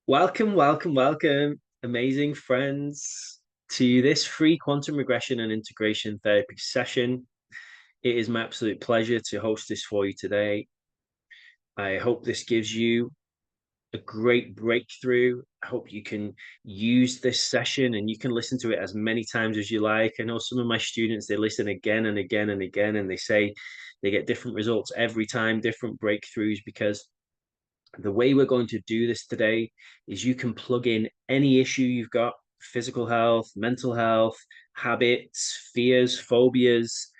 Welcome, welcome, welcome, amazing friends, to this free quantum regression and integration therapy session. It is my absolute pleasure to host this for you today. I hope this gives you a great breakthrough. I hope you can use this session and you can listen to it as many times as you like. I know some of my students, they listen again and again and again, and they say they get different results every time, different breakthroughs, because the way we're going to do this today is you can plug in any issue you've got: physical health, mental health, habits, fears, phobias,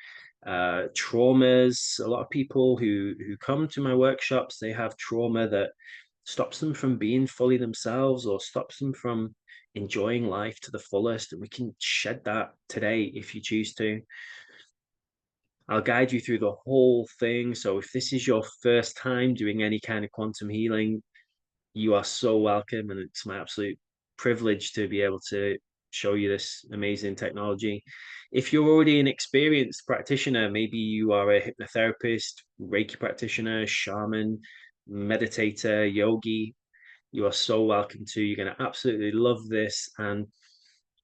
traumas. A lot of people who come to my workshops, they have trauma that stops them from being fully themselves or stops them from enjoying life to the fullest. And we can shed that today if you choose to. I'll guide you through the whole thing. So if this is your first time doing any kind of quantum healing, you are so welcome, and it's my absolute privilege to be able to show you this amazing technology. If you're already an experienced practitioner, maybe you are a hypnotherapist, Reiki practitioner, shaman, meditator, yogi, you are so welcome to. You're going to absolutely love this. And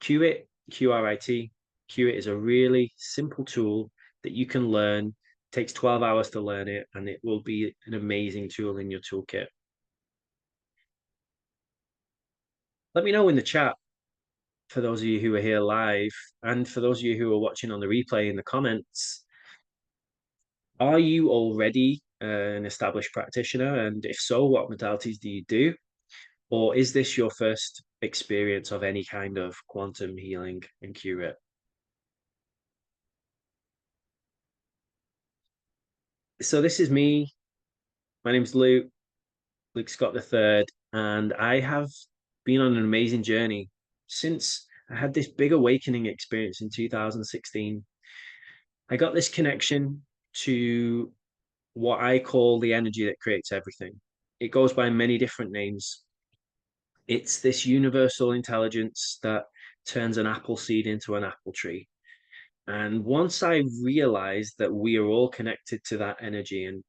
Q-RIT, Q-RIT, Q-RIT is a really simple tool that you can learn. It takes 12 hours to learn it, and it will be an amazing tool in your toolkit. Let me know in the chat, for those of you who are here live, and for those of you who are watching on the replay, in the comments, are you already an established practitioner? And if so, what modalities do you do? Or is this your first experience of any kind of quantum healing and Q-RIT? So this is me. My name's Luke Scott III, and I have been on an amazing journey since I had this big awakening experience in 2016. I got this connection to what I call the energy that creates everything. It goes by many different names. It's this universal intelligence that turns an apple seed into an apple tree. And once I realized that we are all connected to that energy, and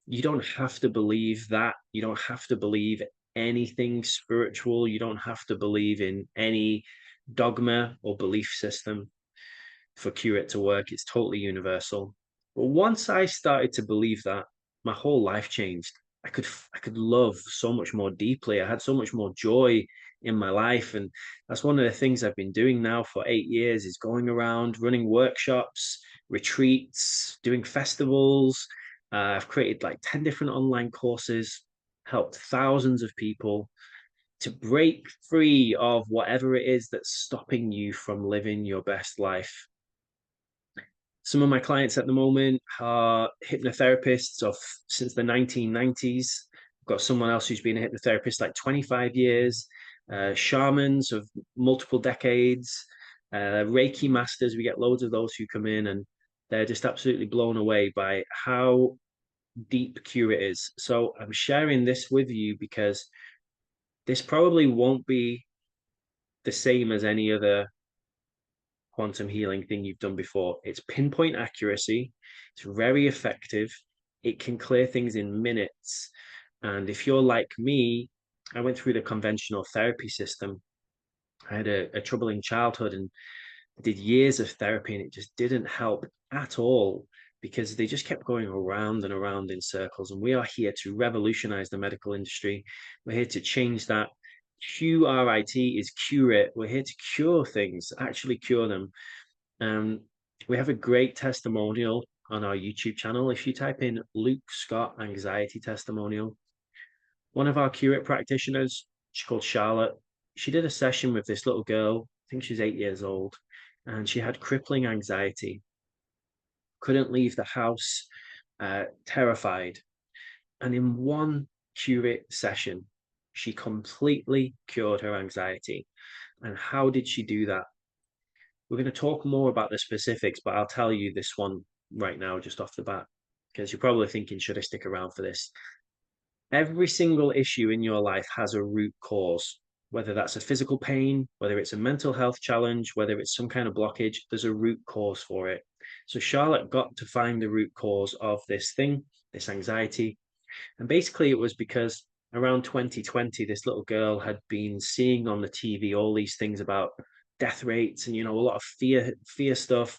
you don't have to believe that, you don't have to believe anything spiritual, you don't have to believe in any dogma or belief system for Q-RIT to work. It's totally universal. But once I started to believe that, my whole life changed. I could love so much more deeply. I had so much more joy in my life, and that's one of the things I've been doing now for 8 years, is going around running workshops, retreats, doing festivals. I've created like 10 different online courses, helped thousands of people to break free of whatever it is that's stopping you from living your best life. Some of my clients at the moment are hypnotherapists of since the 1990s. I've got someone else who's been a hypnotherapist like 25 years, shamans of multiple decades, Reiki masters. We get loads of those who come in, and they're just absolutely blown away by how deep Q-RIT is. So I'm sharing this with you because this probably won't be the same as any other quantum healing thing you've done before. It's pinpoint accuracy, it's very effective, it can clear things in minutes. And if you're like me, I went through the conventional therapy system. I had a troubling childhood and did years of therapy, and it just didn't help at all because they just kept going around and around in circles. And we are here to revolutionize the medical industry. We're here to change that. Q-RIT is cure it. We're here to cure things, actually cure them. We have a great testimonial on our YouTube channel. If you type in Luke Scott anxiety testimonial, one of our Q-RIT practitioners, she's called Charlotte, she did a session with this little girl. I think she's 8 years old, and she had crippling anxiety, couldn't leave the house, terrified. And in one Q-RIT session, she completely cured her anxiety. And how did she do that? We're going to talk more about the specifics, but I'll tell you this one right now, just off the bat, because you're probably thinking, should I stick around for this? Every single issue in your life has a root cause, whether that's a physical pain, whether it's a mental health challenge, whether it's some kind of blockage, there's a root cause for it. So Charlotte got to find the root cause of this thing, this anxiety, And basically, it was because around 2020, this little girl had been seeing on the TV all these things about death rates and, a lot of fear stuff.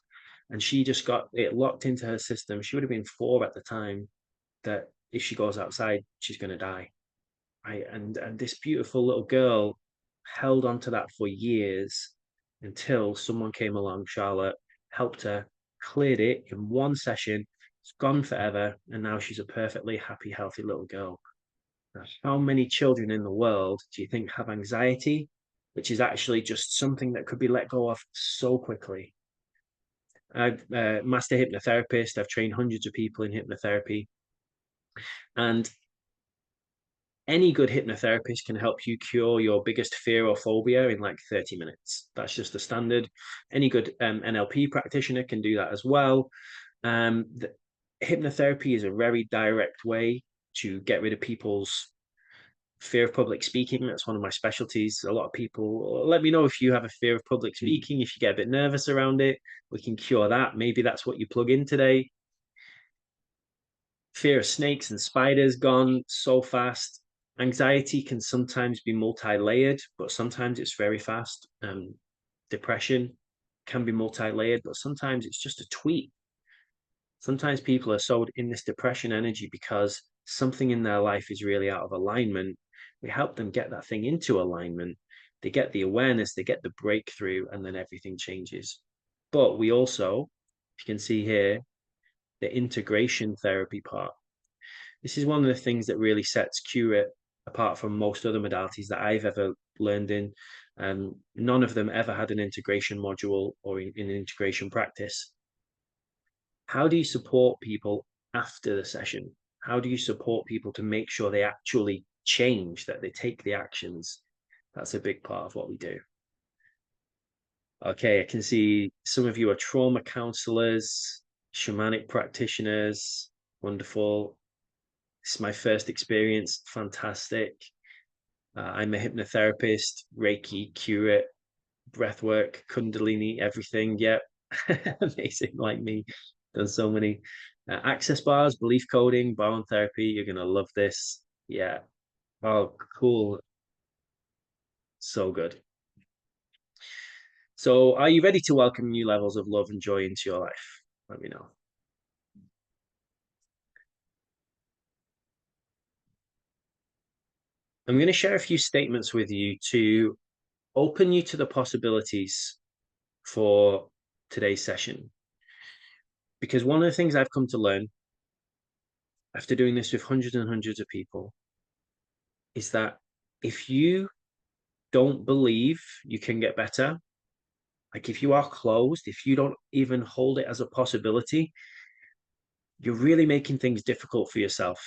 And she just got it locked into her system. She would have been 4 at the time, that if she goes outside, she's going to die. Right. And this beautiful little girl held on to that for years until someone came along, Charlotte, helped her, cleared it in one session. It's gone forever. And now she's a perfectly happy, healthy little girl. Now, how many children in the world do you think have anxiety, which is actually just something that could be let go of so quickly? I'm a master hypnotherapist. I've trained hundreds of people in hypnotherapy. And any good hypnotherapist can help you cure your biggest fear or phobia in like 30 minutes. That's just the standard. Any good NLP practitioner can do that as well. Hypnotherapy is a very direct way to get rid of people's fear of public speaking. That's one of my specialties. A lot of people let me know if you have a fear of public speaking, if you get a bit nervous around it. We can cure that. Maybe that's what you plug in today. Fear of snakes and spiders gone so fast. Anxiety can sometimes be multi-layered, but sometimes it's very fast. Depression can be multi-layered, but sometimes it's just a tweet. Sometimes people are so in this depression energy because something in their life is really out of alignment. We help them get that thing into alignment. They get the awareness, they get the breakthrough, and then everything changes. But we also, you can see here, the integration therapy part. This is one of the things that really sets Q-RIT apart from most other modalities that I've ever learned in. None of them ever had an integration module or in integration practice. How do you support people after the session? How do you support people to make sure they actually change, that they take the actions? That's a big part of what we do. Okay, I can see some of you are trauma counselors, shamanic practitioners. Wonderful. This is my first experience. Fantastic. I'm a hypnotherapist, Reiki, Q-RIT, breathwork, Kundalini, everything. Yep. Amazing, like me. Done so many access bars, belief coding, bone therapy. You're going to love this. Yeah. Oh, cool. So good. So, are you ready to welcome new levels of love and joy into your life? Let me know. I'm going to share a few statements with you to open you to the possibilities for today's session. Because one of the things I've come to learn after doing this with hundreds and hundreds of people is that if you don't believe you can get better, like if you are closed, if you don't even hold it as a possibility, you're really making things difficult for yourself.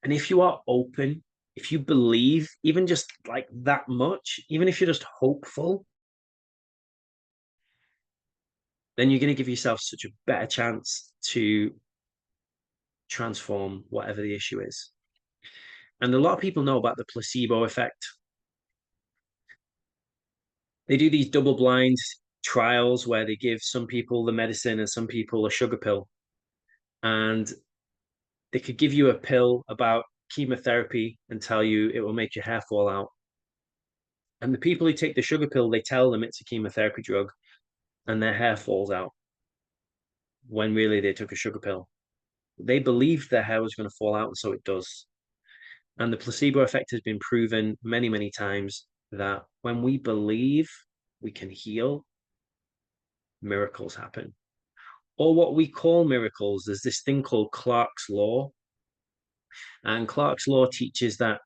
And if you are open, if you believe even just like that much, even if you're just hopeful, then you're going to give yourself such a better chance to transform whatever the issue is. And a lot of people know about the placebo effect. They do these double blind trials where they give some people the medicine and some people a sugar pill. And they could give you a pill about chemotherapy and tell you it will make your hair fall out. And the people who take the sugar pill, they tell them it's a chemotherapy drug and their hair falls out when really they took a sugar pill. They believed their hair was going to fall out, and so it does. And the placebo effect has been proven many, many times that when we believe we can heal, miracles happen. Or what we call miracles, there's this thing called Clark's Law. And Clark's Law teaches that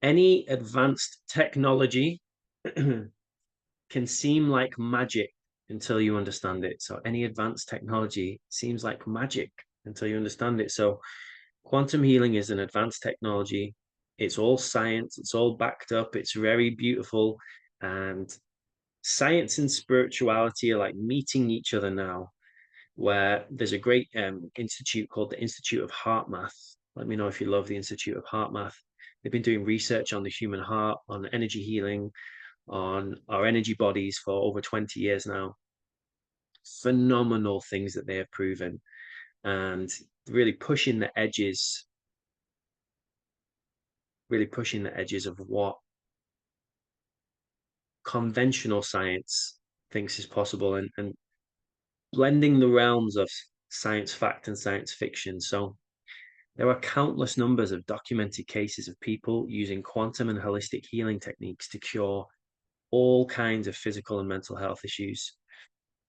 any advanced technology can seem like magic until you understand it. So any advanced technology seems like magic until you understand it. So quantum healing is an advanced technology. It's all science. It's all backed up. It's very beautiful. And science and spirituality are like meeting each other now, where there's a great institute called the Institute of Heart Math. Let me know if you love the Institute of Heart Math. They've been doing research on the human heart, on energy healing, on our energy bodies for over 20 years now. Phenomenal things that they have proven and really pushing the edges really pushing the edges of what conventional science thinks is possible, and blending the realms of science fact and science fiction. So there are countless numbers of documented cases of people using quantum and holistic healing techniques to cure all kinds of physical and mental health issues.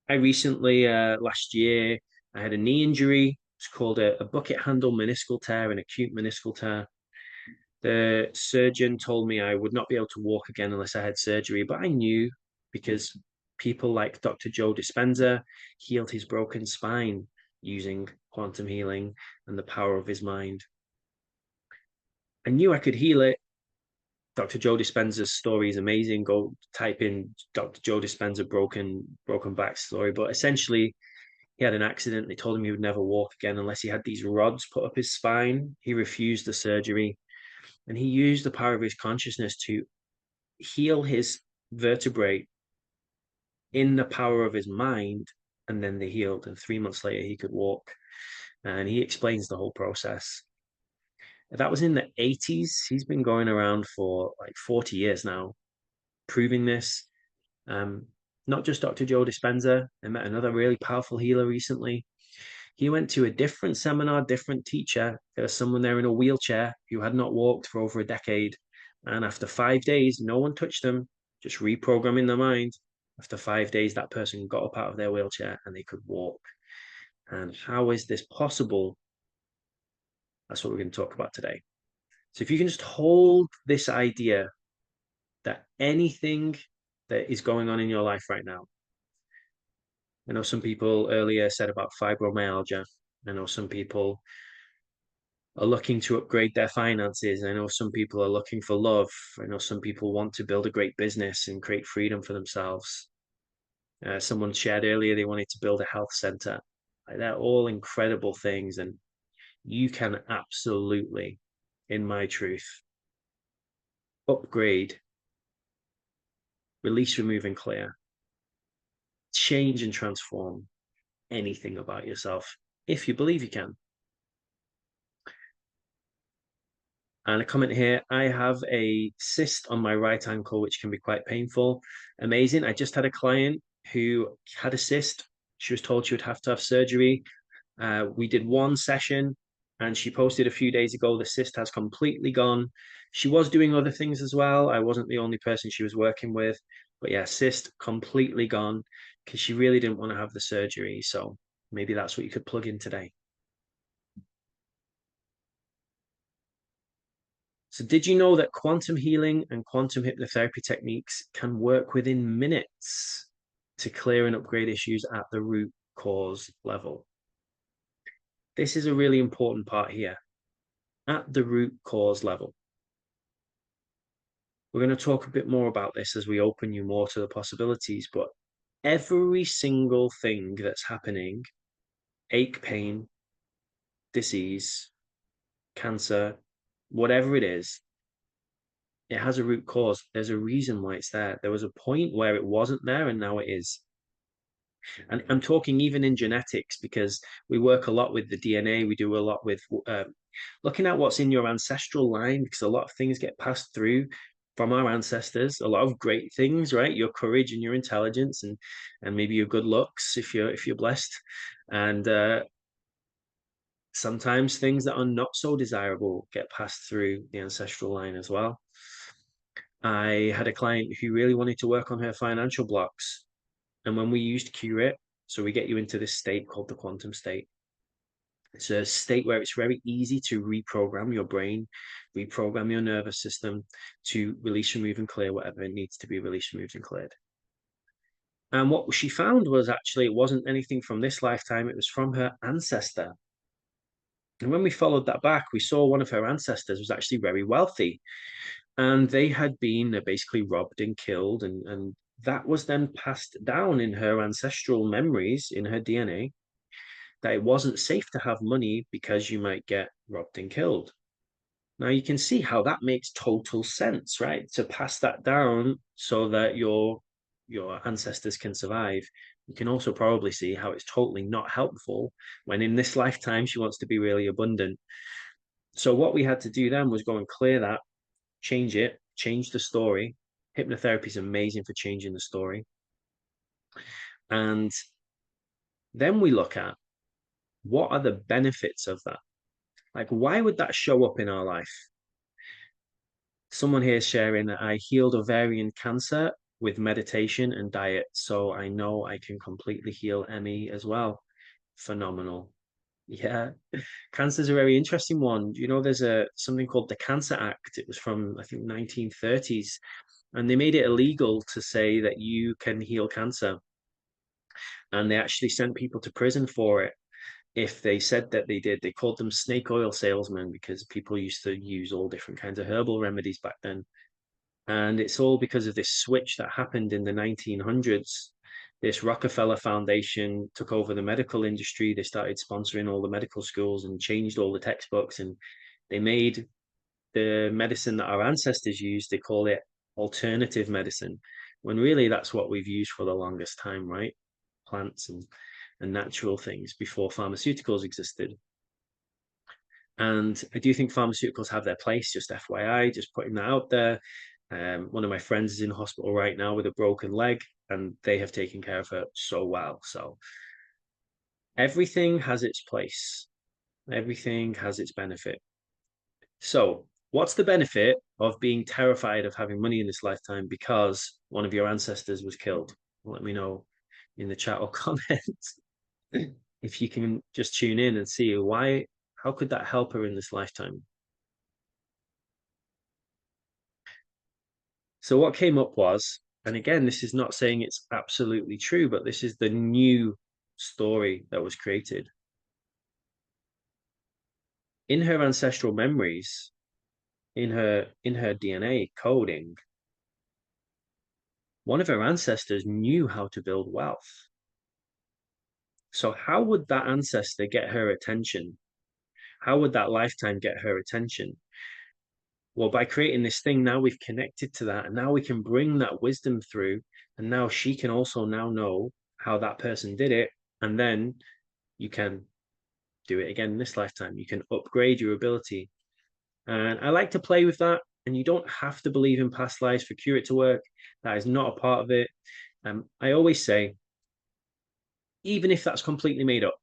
I recently, last year, I had a knee injury. It's called a bucket handle meniscal tear, an acute meniscal tear. The surgeon told me I would not be able to walk again unless I had surgery, but I knew, because people like Dr. Joe Dispenza healed his broken spine using quantum healing and the power of his mind. I knew I could heal it. Dr. Joe Dispenza's story is amazing. Go type in Dr. Joe Dispenza broken back story. But essentially, he had an accident. They told him he would never walk again unless he had these rods put up his spine. He refused the surgery, and he used the power of his consciousness to heal his vertebrae in the power of his mind, and then they healed. And 3 months later, he could walk. And he explains the whole process. That was in the 80s. He's been going around for like 40 years now, proving this. Um, Not just Dr. Joe Dispenza. I met another really powerful healer recently. He went to a different seminar, different teacher. There was someone there in a wheelchair who had not walked for over a decade. And after 5 days, no one touched them, just reprogramming their mind. After 5 days, that person got up out of their wheelchair and they could walk. And how is this possible? That's what we're going to talk about today. So if you can just hold this idea that anything that is going on in your life right now, I know some people earlier said about fibromyalgia. I know some people are looking to upgrade their finances. I know some people are looking for love. I know some people want to build a great business and create freedom for themselves. Someone shared earlier they wanted to build a health center. They're all incredible things, and you can absolutely, in my truth, upgrade, release, remove, and clear, change and transform anything about yourself if you believe you can. And a comment here, I have a cyst on my right ankle, which can be quite painful. Amazing. I just had a client who had a cyst. She was told she would have to have surgery. We did one session, and she posted a few days ago, the cyst has completely gone. She was doing other things as well. I wasn't the only person she was working with, but yeah, cyst completely gone because she really didn't want to have the surgery. So maybe that's what you could plug in today. So did you know that quantum healing and quantum hypnotherapy techniques can work within minutes to clear and upgrade issues at the root cause level? This is a really important part here, at the root cause level. We're going to talk a bit more about this as we open you more to the possibilities, but every single thing that's happening, ache, pain, disease, cancer, whatever it is, it has a root cause. There's a reason why it's there. There was a point where it wasn't there, and now it is. And I'm talking even in genetics, because we work a lot with the DNA. We do a lot with looking at what's in your ancestral line, because a lot of things get passed through from our ancestors. A lot of great things, right? Your courage and your intelligence, and maybe your good looks if you're blessed, and sometimes things that are not so desirable get passed through the ancestral line as well. I had a client who really wanted to work on her financial blocks. And when we used Q-RIT, so we get you into this state called the quantum state. It's a state where it's very easy to reprogram your brain, reprogram your nervous system to release, remove, and clear whatever it needs to be released, removed, and cleared. And what she found was actually it wasn't anything from this lifetime, it was from her ancestor. And when we followed that back, we saw one of her ancestors was actually very wealthy. And they had been basically robbed and killed, and that was then passed down in her ancestral memories, in her DNA, that it wasn't safe to have money because you might get robbed and killed. Now you can see how that makes total sense, right? To pass that down so that your ancestors can survive. You can also probably see how it's totally not helpful when in this lifetime she wants to be really abundant. So what we had to do then was go and clear that. change it, change the story. Hypnotherapy is amazing for changing the story. And then we look at what are the benefits of that? Like, why would that show up in our life? Someone here is sharing that I healed ovarian cancer with meditation and diet. So I know I can completely heal ME as well. Phenomenal. Yeah. Cancer's a very interesting one. You know, there's something called the Cancer Act. It was from, I think, 1930s. And they made it illegal to say that you can heal cancer. And they actually sent people to prison for it if they said that they did. They called them snake oil salesmen because people used to use all different kinds of herbal remedies back then. And it's all because of this switch that happened in the 1900s. This Rockefeller Foundation took over the medical industry. They started sponsoring all the medical schools and changed all the textbooks. And they made the medicine that our ancestors used, they call it alternative medicine, when really that's what we've used for the longest time, right? Plants and natural things before pharmaceuticals existed. And I do think pharmaceuticals have their place, just FYI, just putting that out there. One of my friends is in hospital right now with a broken leg, and they have taken care of her so well. So everything has its place, everything has its benefit. So, what's the benefit of being terrified of having money in this lifetime because one of your ancestors was killed? Let me know in the chat or comments if you can just tune in and see why, how could that help her in this lifetime? So what came up was, and again, this is not saying it's absolutely true, but this is the new story that was created. In her ancestral memories, in her DNA coding, one of her ancestors knew how to build wealth. So how would that ancestor get her attention? How would that lifetime get her attention? Well, by creating this thing, now we've connected to that, and now we can bring that wisdom through, and now she can also now know how that person did it, and then you can do it again in this lifetime. You can upgrade your ability. And I like to play with that, and you don't have to believe in past lives for Q-RIT to work. That is not a part of it. I always say, even if that's completely made up,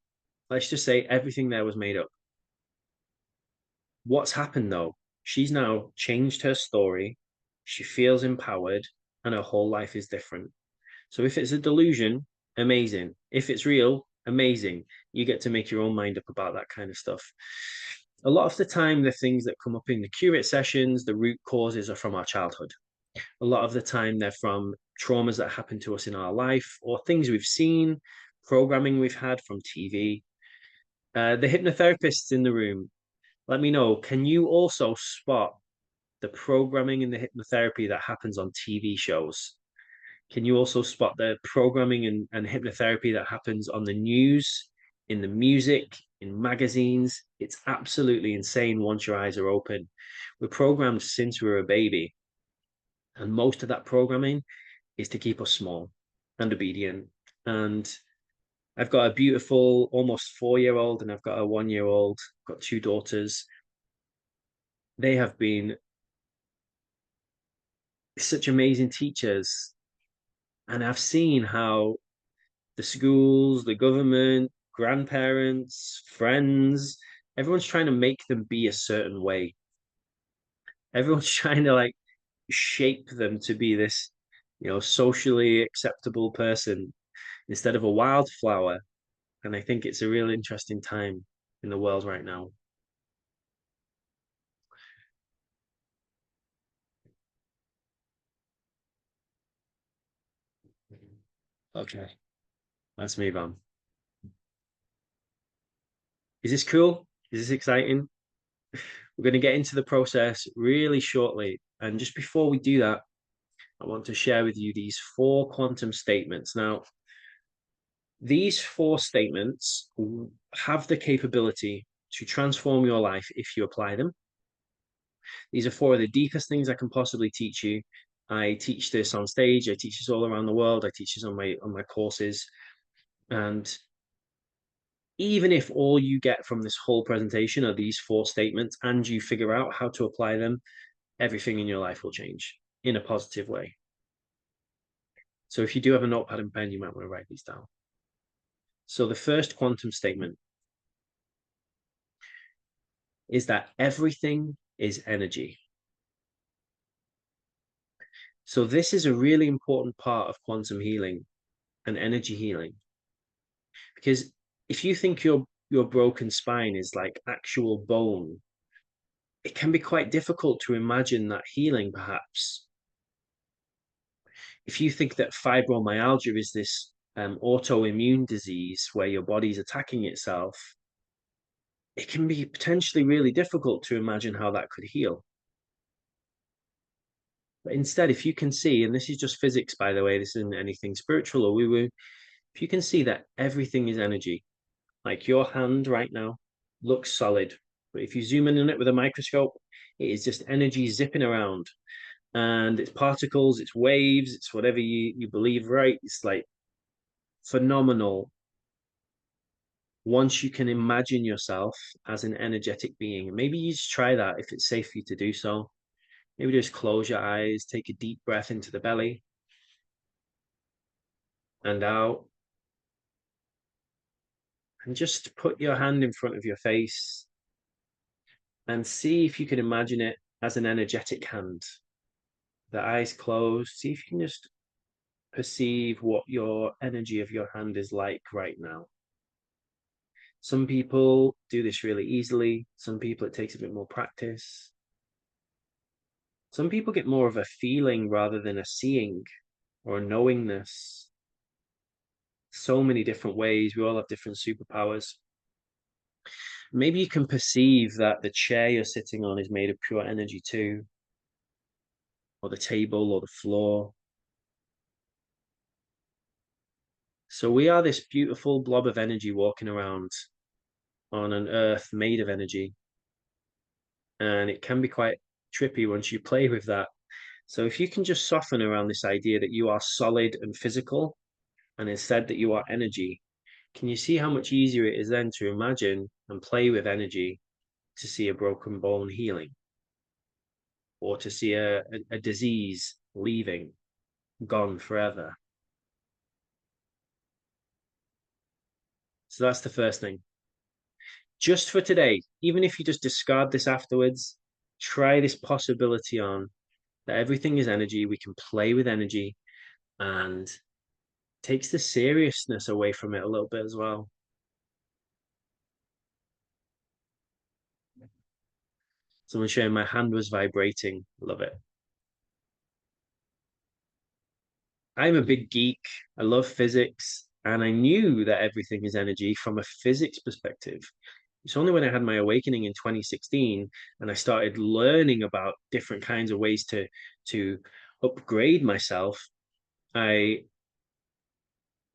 let's just say everything there was made up. What's happened though? She's now changed her story. She feels empowered, and her whole life is different. So if it's a delusion, amazing. If it's real, amazing. You get to make your own mind up about that kind of stuff. A lot of the time, the things that come up in the Q-RIT sessions, the root causes are from our childhood. A lot of the time, they're from traumas that happen to us in our life or things we've seen, programming we've had from TV. The hypnotherapists in the room, let me know, can you also spot the programming in the hypnotherapy that happens on TV shows? Can you also spot the programming and hypnotherapy that happens on the news, in the music, in magazines? It's absolutely insane once your eyes are open. We're programmed since we were a baby. And most of that programming is to keep us small and obedient. And I've got a beautiful, almost 4-year-old, and I've got a 1-year-old, got 2 daughters. They have been such amazing teachers. And I've seen how the schools, the government, grandparents, friends, everyone's trying to make them be a certain way. Everyone's trying to like shape them to be this, socially acceptable person instead of a wildflower. And I think it's a real interesting time in the world right now. Okay, let's move on. Is this cool? Is this exciting? We're going to get into the process really shortly. And just before we do that, I want to share with you these 4 quantum statements. Now, these 4 statements have the capability to transform your life if you apply them. These are 4 of the deepest things I can possibly teach you. I teach this on stage. I teach this all around the world. I teach this on my courses. And even if all you get from this whole presentation are these 4 statements and you figure out how to apply them, everything in your life will change in a positive way. So if you do have a notepad and pen, you might want to write these down. So the first quantum statement is that everything is energy. So this is a really important part of quantum healing and energy healing. Because if you think your broken spine is like actual bone, it can be quite difficult to imagine that healing, perhaps. If you think that fibromyalgia is this autoimmune disease where your body's attacking itself, it can be potentially really difficult to imagine how that could heal. But instead, if you can see, and this is just physics, by the way, this isn't anything spiritual or woo-woo, if you can see that everything is energy, like your hand right now looks solid, but if you zoom in on it with a microscope, it is just energy zipping around, and it's particles, it's waves, it's whatever you believe, right? It's like phenomenal. Once you can imagine yourself as an energetic being, maybe you just try that if it's safe for you to do so. Maybe just close your eyes, take a deep breath into the belly and out, and just put your hand in front of your face and see if you can imagine it as an energetic hand. The eyes closed. See if you can just perceive what your energy of your hand is like right now. Some people do this really easily. Some people it takes a bit more practice. Some people get more of a feeling rather than a seeing or a knowingness. So many different ways. We all have different superpowers. Maybe you can perceive that the chair you're sitting on is made of pure energy too, or the table or the floor. So we are this beautiful blob of energy walking around on an earth made of energy. And it can be quite trippy once you play with that. So if you can just soften around this idea that you are solid and physical, and instead that you are energy, can you see how much easier it is then to imagine and play with energy to see a broken bone healing, or to see a disease leaving, gone forever? So that's the first thing. Just for today, even if you just discard this afterwards, try this possibility on that everything is energy. We can play with energy, and takes the seriousness away from it a little bit as well. Someone showing my hand was vibrating. Love it. I'm a big geek. I love physics, and I knew that everything is energy from a physics perspective. It's only when I had my awakening in 2016 and I started learning about different kinds of ways to upgrade myself, I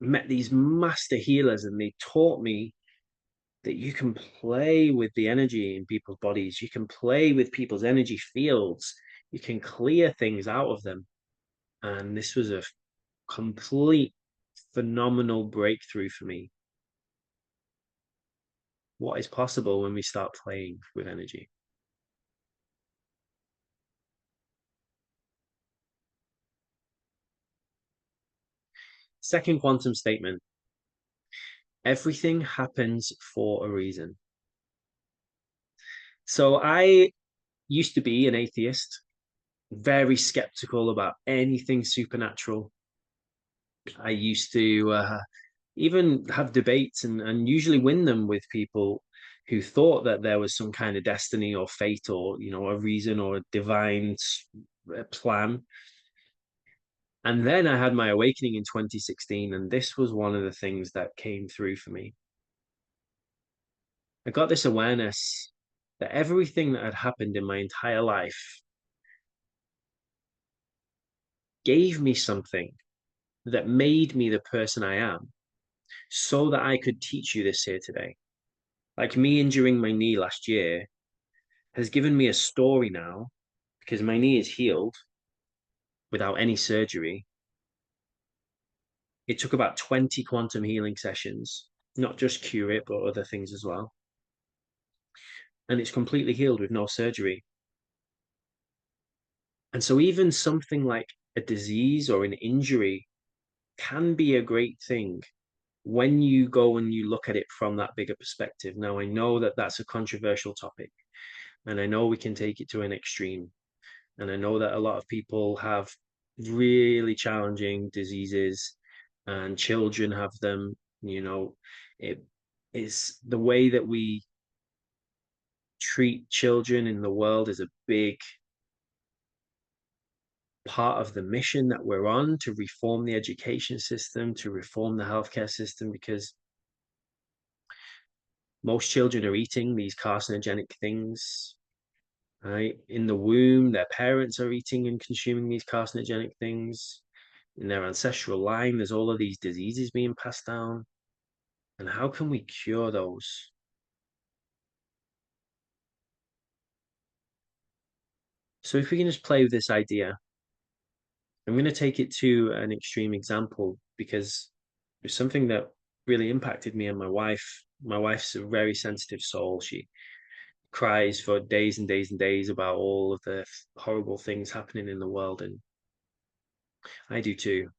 met these master healers, and they taught me that you can play with the energy in people's bodies. You can play with people's energy fields. You can clear things out of them. And this was a complete phenomenal breakthrough for me. What is possible when we start playing with energy? Second quantum statement: everything happens for a reason. So I used to be an atheist, very skeptical about anything supernatural. I used to even have debates and usually win them with people who thought that there was some kind of destiny or fate, or a reason or a divine plan. And then I had my awakening in 2016, and this was one of the things that came through for me. I got this awareness that everything that had happened in my entire life gave me something that made me the person I am, so that I could teach you this here today. Like me injuring my knee last year has given me a story now, because my knee is healed without any surgery. It took about 20 quantum healing sessions, not just Q-RIT, but other things as well. And it's completely healed with no surgery. And so even something like a disease or an injury can be a great thing when you go and you look at it from that bigger perspective. Now, I know that that's a controversial topic, and I know we can take it to an extreme. And I know that a lot of people have really challenging diseases, and children have them. It is the way that we treat children in the world is a big part of the mission that we're on to reform the education system, to reform the healthcare system, because most children are eating these carcinogenic things, right? In the womb, their parents are eating and consuming these carcinogenic things. In their ancestral line, there's all of these diseases being passed down. And how can we cure those? So if we can just play with this idea, I'm going to take it to an extreme example because it's something that really impacted me and my wife. My wife's a very sensitive soul. She cries for days and days and days about all of the horrible things happening in the world, and I do too.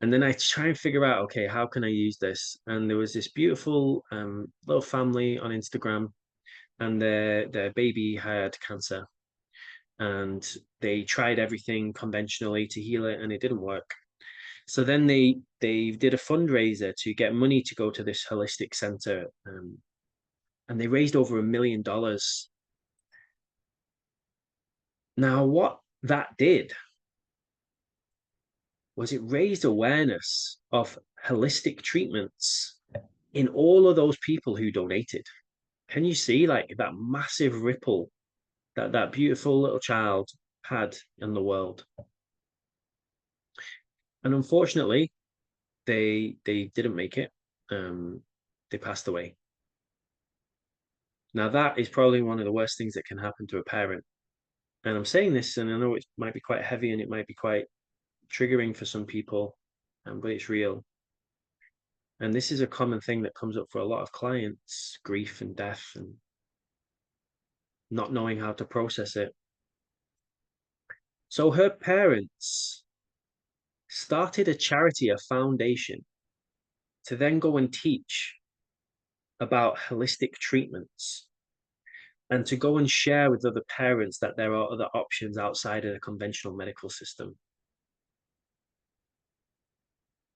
And then I try and figure out, okay, how can I use this? And there was this beautiful little family on Instagram, and their baby had cancer, and they tried everything conventionally to heal it, and it didn't work. So then they did a fundraiser to get money to go to this holistic center, and they raised over $1 million. Now, what that did was it raised awareness of holistic treatments in all of those people who donated. Can you see like that massive ripple that that beautiful little child had in the world? And unfortunately, they didn't make it. They passed away. Now that is probably one of the worst things that can happen to a parent. And I'm saying this, and I know it might be quite heavy and it might be quite triggering for some people, but it's real. And this is a common thing that comes up for a lot of clients: grief and death, and not knowing how to process it. So her parents started a charity, a foundation, to then go and teach about holistic treatments and to go and share with other parents that there are other options outside of the conventional medical system.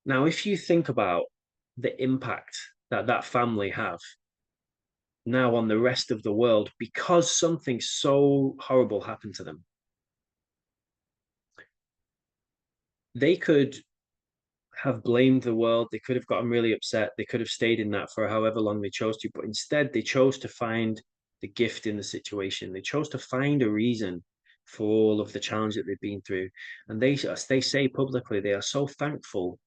Now, if you think about the impact that that family have now on the rest of the world because something so horrible happened to them, they could have blamed the world. They could have gotten really upset. They could have stayed in that for however long they chose to, but instead they chose to find the gift in the situation. They chose to find a reason for all of the challenge that they've been through. And they say publicly they are so thankful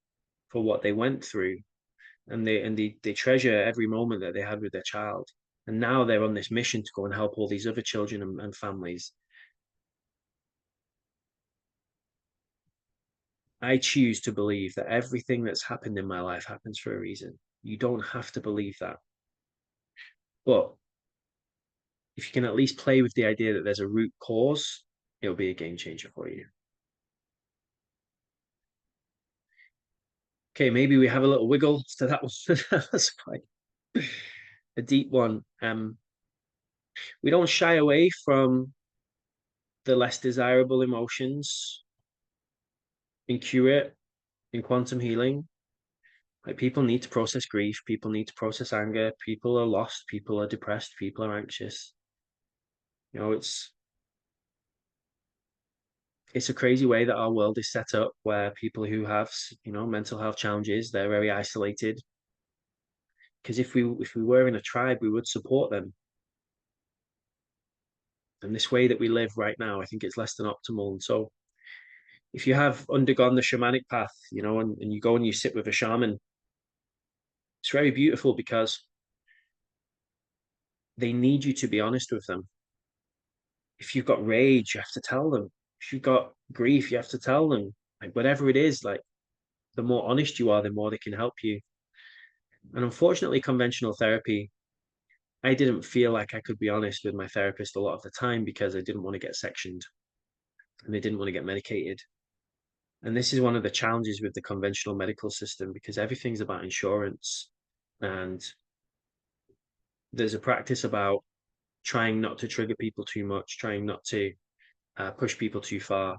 for what they went through, and they treasure every moment that they had with their child. And now they're on this mission to go and help all these other children and families. I choose to believe that everything that's happened in my life happens for a reason. You don't have to believe that. But if you can at least play with the idea that there's a root cause, it'll be a game changer for you. Okay, maybe we have a little wiggle to that one. That's quite a deep one. We don't shy away from the less desirable emotions in Q-RIT, in quantum healing. Like, people need to process grief, people need to process anger, people are lost, people are depressed, people are anxious. It's a crazy way that our world is set up, where people who have mental health challenges, they're very isolated. Because if we were in a tribe, we would support them. And this way that we live right now, I think it's less than optimal. And so if you have undergone the shamanic path, and you go and you sit with a shaman, it's very beautiful because they need you to be honest with them. If you've got rage, you have to tell them. If you've got grief, you have to tell them. Like, whatever it is, like, the more honest you are, the more they can help you. And unfortunately, conventional therapy, I didn't feel like I could be honest with my therapist a lot of the time because I didn't want to get sectioned. and they didn't want to get medicated. And this is one of the challenges with the conventional medical system, because everything's about insurance, and there's a practice about trying not to trigger people too much, trying not to push people too far,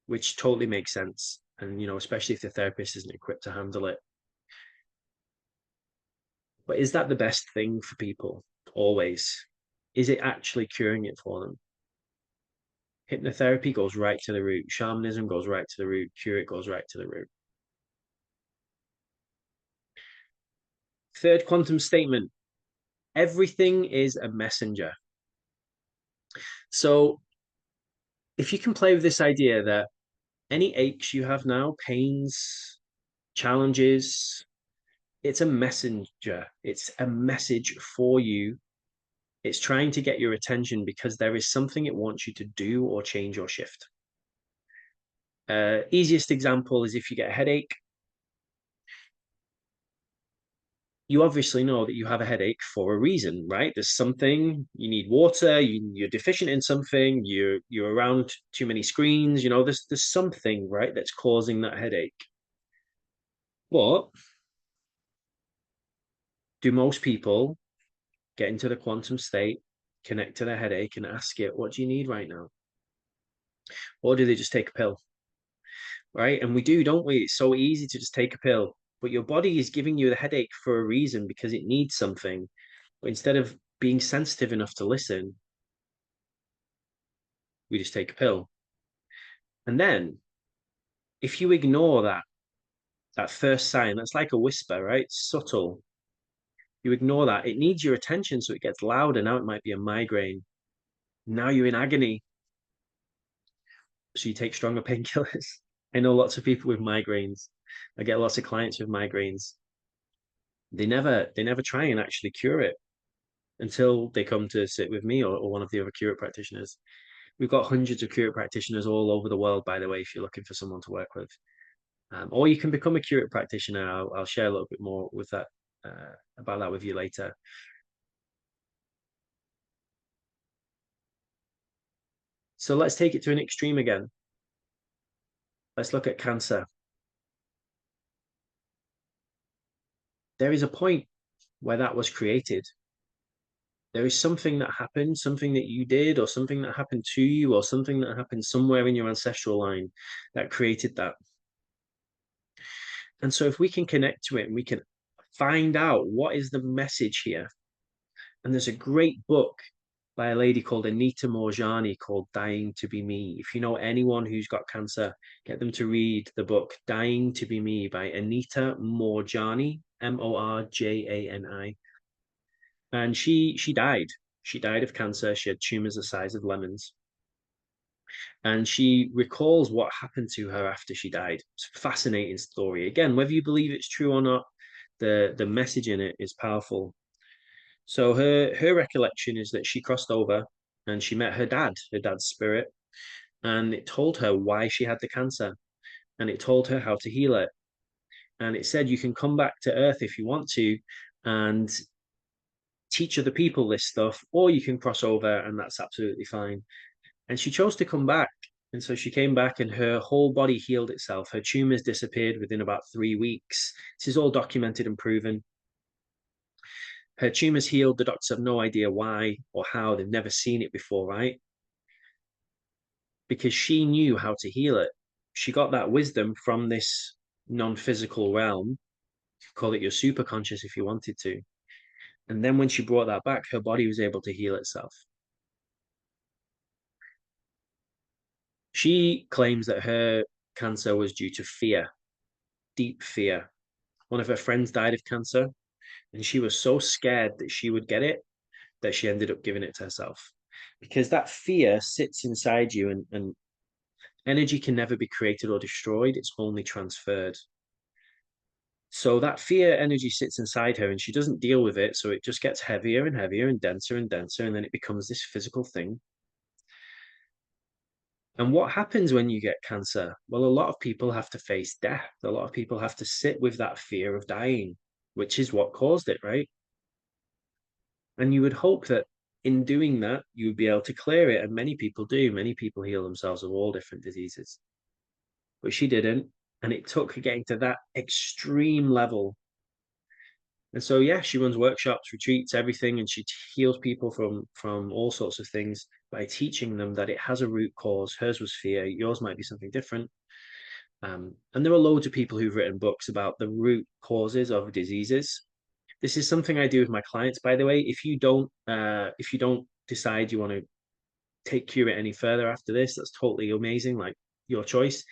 which totally makes sense. And, especially if the therapist isn't equipped to handle it. But is that the best thing for people? Always. Is it actually curing it for them? Hypnotherapy goes right to the root. Shamanism goes right to the root. Q-RIT goes right to the root. Third quantum statement. Everything is a messenger. So if you can play with this idea that any aches you have now, pains, challenges, it's a messenger. It's a message for you. It's trying to get your attention because there is something it wants you to do or change or shift. Easiest example is if you get a headache. You obviously know that you have a headache for a reason, right? There's something, you need water, you're deficient in something, you're around too many screens, there's something, right, that's causing that headache. But do most people get into the quantum state, connect to their headache, and ask it, what do you need right now? Or do they just take a pill? Right? And we do, don't we? It's so easy to just take a pill, but your body is giving you the headache for a reason, because it needs something. But instead of being sensitive enough to listen, we just take a pill. And then if you ignore that first sign, that's like a whisper, right? It's subtle. You ignore that. It needs your attention, so it gets louder. Now it might be a migraine. Now you're in agony, so you take stronger painkillers. I know lots of people with migraines. I get lots of clients with migraines. They never try and actually cure it until they come to sit with me or one of the other Q-RIT practitioners. We've got hundreds of Q-RIT practitioners all over the world, by the way, if you're looking for someone to work with. Or you can become a Q-RIT practitioner. I'll share a little bit more with that about that with you later. So let's take it to an extreme again. Let's look at cancer. There is a point where that was created. There is something that happened, something that you did, or something that happened to you, or something that happened somewhere in your ancestral line that created that. And so if we can connect to it and we can find out what is the message here. And there's a great book by a lady called Anita Moorjani called Dying to Be Me. If you know anyone who's got cancer, get them to read the book Dying to Be Me by Anita Moorjani, Morjani. And she died. She died of cancer. She had tumors the size of lemons. And she recalls what happened to her after she died. It's a fascinating story. Again, whether you believe it's true or not, the message in it is powerful. So her recollection is that she crossed over and she met her dad's spirit, and it told her why she had the cancer, and it told her how to heal it. And it said you can come back to Earth if you want to and teach other people this stuff, or you can cross over, and that's absolutely fine. And she chose to come back. And so she came back and her whole body healed itself. Her tumors disappeared within about 3 weeks. This is all documented and proven. Her tumors healed. The doctors have no idea why or how. They've never seen it before, right? Because she knew how to heal it. She got that wisdom from this non-physical realm. Call it your superconscious if you wanted to. And then when she brought that back, her body was able to heal itself. She claims that her cancer was due to fear, deep fear. One of her friends died of cancer, and she was so scared that she would get it that she ended up giving it to herself. Because that fear sits inside you, and energy can never be created or destroyed, it's only transferred. So that fear energy sits inside her and she doesn't deal with it. So it just gets heavier and heavier and denser and denser. And then it becomes this physical thing. And what happens when you get cancer? Well, a lot of people have to face death. A lot of people have to sit with that fear of dying, which is what caused it, right? And you would hope that in doing that, you would be able to clear it. And many people do. Many people heal themselves of all different diseases. But she didn't. And it took her getting to that extreme level. And so, yeah, she runs workshops, retreats, everything, and she heals people from all sorts of things by teaching them that it has a root cause. Hers was fear. Yours might be something different. And there are loads of people who've written books about the root causes of diseases. This is something I do with my clients, by the way. If you don't decide you want to take Q-RIT any further after this, that's totally amazing, like your choice.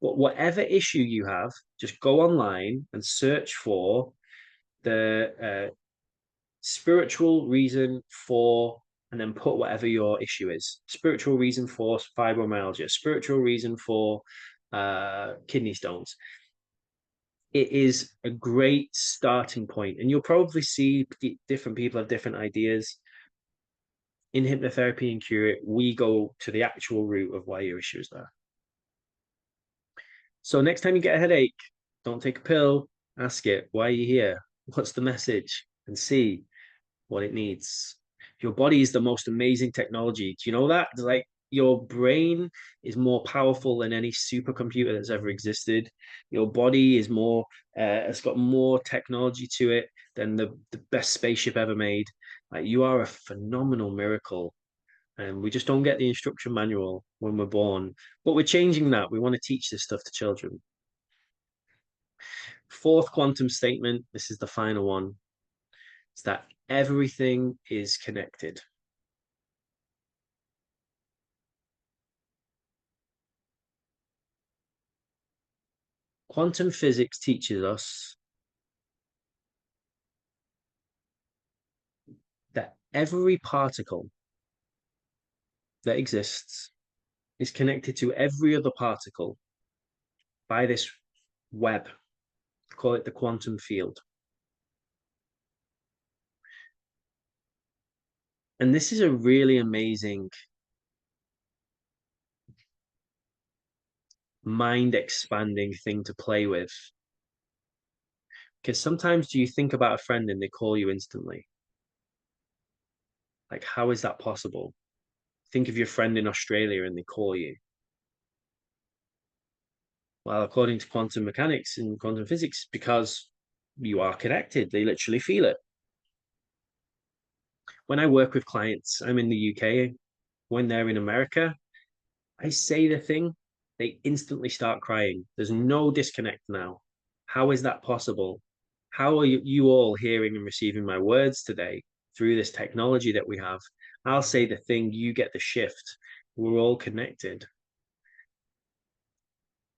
But whatever issue you have, just go online and search for the spiritual reason for, and then put whatever your issue is. Spiritual reason for fibromyalgia, spiritual reason for kidney stones. It is a great starting point, and you'll probably see different people have different ideas. In hypnotherapy and Q-RIT, we go to the actual root of why your issue is there. So next time you get a headache, don't take a pill, ask it, why are you here? What's the message? And see what it needs. Your body is the most amazing technology. Do you know that? Like, your brain is more powerful than any supercomputer that's ever existed. Your body is more, it's got more technology to it than the best spaceship ever made. Like, you are a phenomenal miracle. And we just don't get the instruction manual when we're born. But we're changing that. We want to teach this stuff to children. Fourth quantum statement, this is the final one, is that everything is connected. Quantum physics teaches us that every particle that exists is connected to every other particle by this web. Call it the quantum field. And this is a really amazing mind expanding thing to play with. Because sometimes do you think about a friend and they call you instantly? Like, how is that possible? Think of your friend in Australia and they call you. Well, according to quantum mechanics and quantum physics, because you are connected, they literally feel it. When I work with clients, I'm in the UK. When they're in America, I say the thing, they instantly start crying. There's no disconnect now. How is that possible? How are you all hearing and receiving my words today through this technology that we have? I'll say the thing, you get the shift. We're all connected.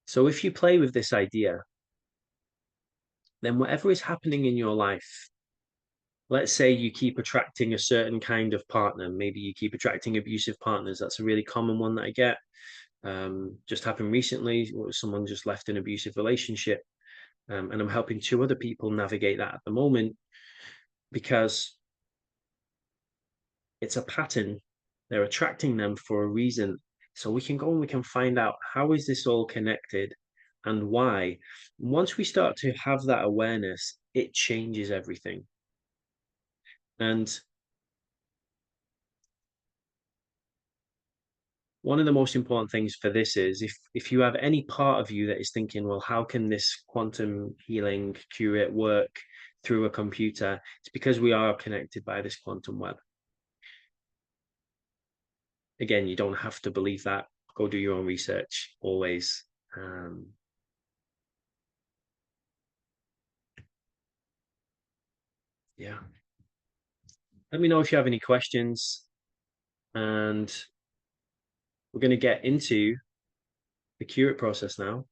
So if you play with this idea, then whatever is happening in your life, let's say you keep attracting a certain kind of partner, maybe you keep attracting abusive partners. That's a really common one that I get. Just happened recently. Someone just left an abusive relationship, and I'm helping two other people navigate that at the moment because it's a pattern. They're attracting them for a reason. So we can go and we can find out how is this all connected and why. Once we start to have that awareness, it changes everything. And one of the most important things for this is if you have any part of you that is thinking, well, how can this quantum healing Q-RIT work through a computer? It's because we are connected by this quantum web. Again, you don't have to believe that. Go do your own research always. Yeah. Let me know if you have any questions. And we're going to get into the Q-RIT process now.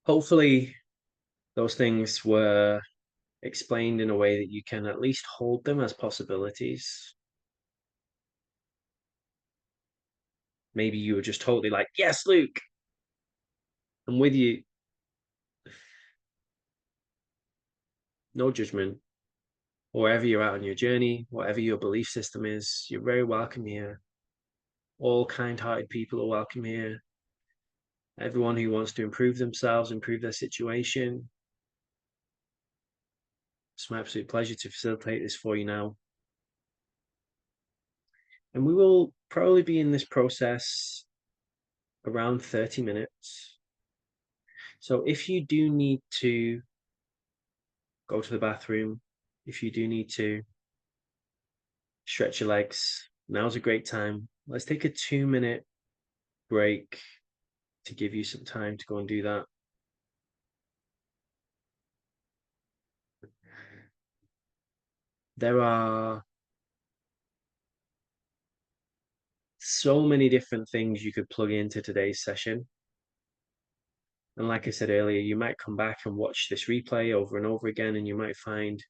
Hopefully, those things were explained in a way that you can at least hold them as possibilities. Maybe you were just totally like, yes, Luke, I'm with you. No judgment. Wherever you're at on your journey, whatever your belief system is, you're very welcome here. All kind-hearted people are welcome here. Everyone who wants to improve themselves, improve their situation. It's my absolute pleasure to facilitate this for you now. And we will probably be in this process around 30 minutes. So if you do need to go to the bathroom, if you do need to stretch your legs, now's a great time. Let's take a 2-minute break to give you some time to go and do that. There are so many different things you could plug into today's session. And like I said earlier, you might come back and watch this replay over and over again, and you might find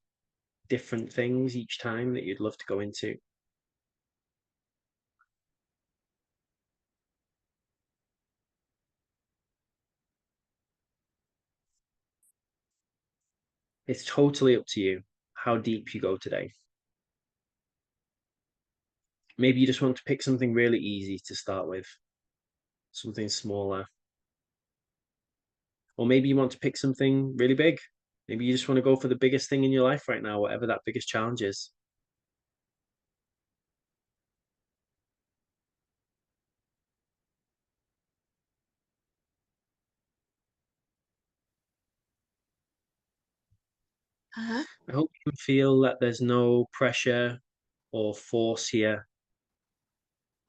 different things each time that you'd love to go into. It's totally up to you how deep you go today. Maybe you just want to pick something really easy to start with, something smaller. Or maybe you want to pick something really big. Maybe you just want to go for the biggest thing in your life right now, whatever that biggest challenge is. Uh-huh. I hope you can feel that there's no pressure or force here.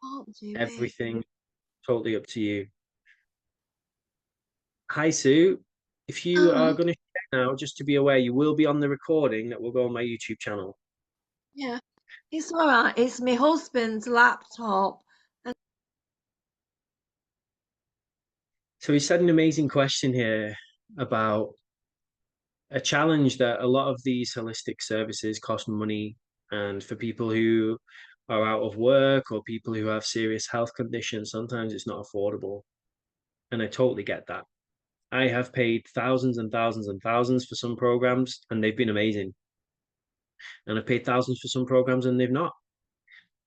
What do you mean? Everything totally up to you. Hi, Sue. If you are Oh, going to share now, just to be aware, you will be on the recording that will go on my YouTube channel. yeah. It's all right. It's my husband's laptop. So he said an amazing question here about a challenge that a lot of these holistic services cost money, and for people who are out of work or people who have serious health conditions, sometimes it's not affordable. And I totally get that. I have paid thousands and thousands and thousands for some programs, and they've been amazing. And I've paid thousands for some programs, and they've not.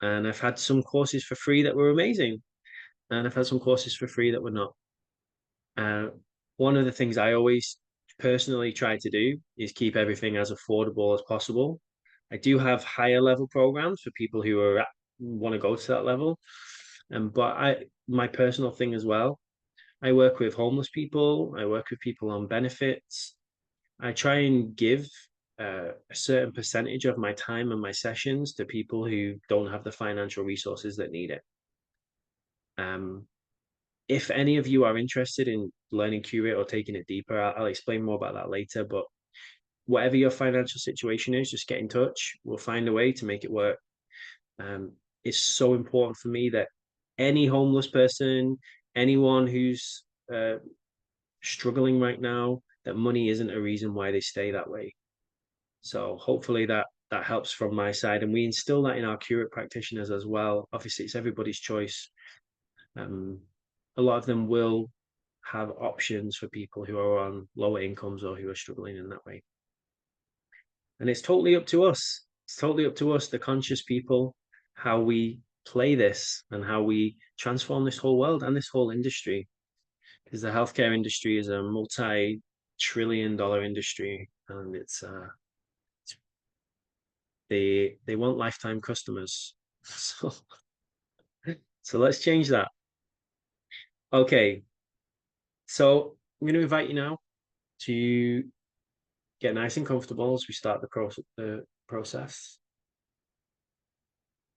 And I've had some courses for free that were amazing, and I've had some courses for free that were not. Uh, one of the things I always personally try to do is keep everything as affordable as possible. I do have higher level programs for people who want to go to that level, but my personal thing as well. I work with homeless people. I work with people on benefits. I try and give a certain percentage of my time and my sessions to people who don't have the financial resources that need it. Um, if any of you are interested in learning Q-RIT or taking it deeper, I'll explain more about that later. But whatever your financial situation is, just get in touch. We'll find a way to make it work. It's so important for me that any homeless person, anyone who's struggling right now, that money isn't a reason why they stay that way. So hopefully that helps from my side, and we instill that in our Q-RIT practitioners as well. Obviously, it's everybody's choice. Um, a lot of them will have options for people who are on lower incomes or who are struggling in that way. And it's totally up to us. It's totally up to us, the conscious people, how we play this and how we transform this whole world and this whole industry. Because the healthcare industry is a multi-trillion-dollar industry, and they want lifetime customers. So so let's change that. Okay, so I'm going to invite you now to get nice and comfortable as we start the process.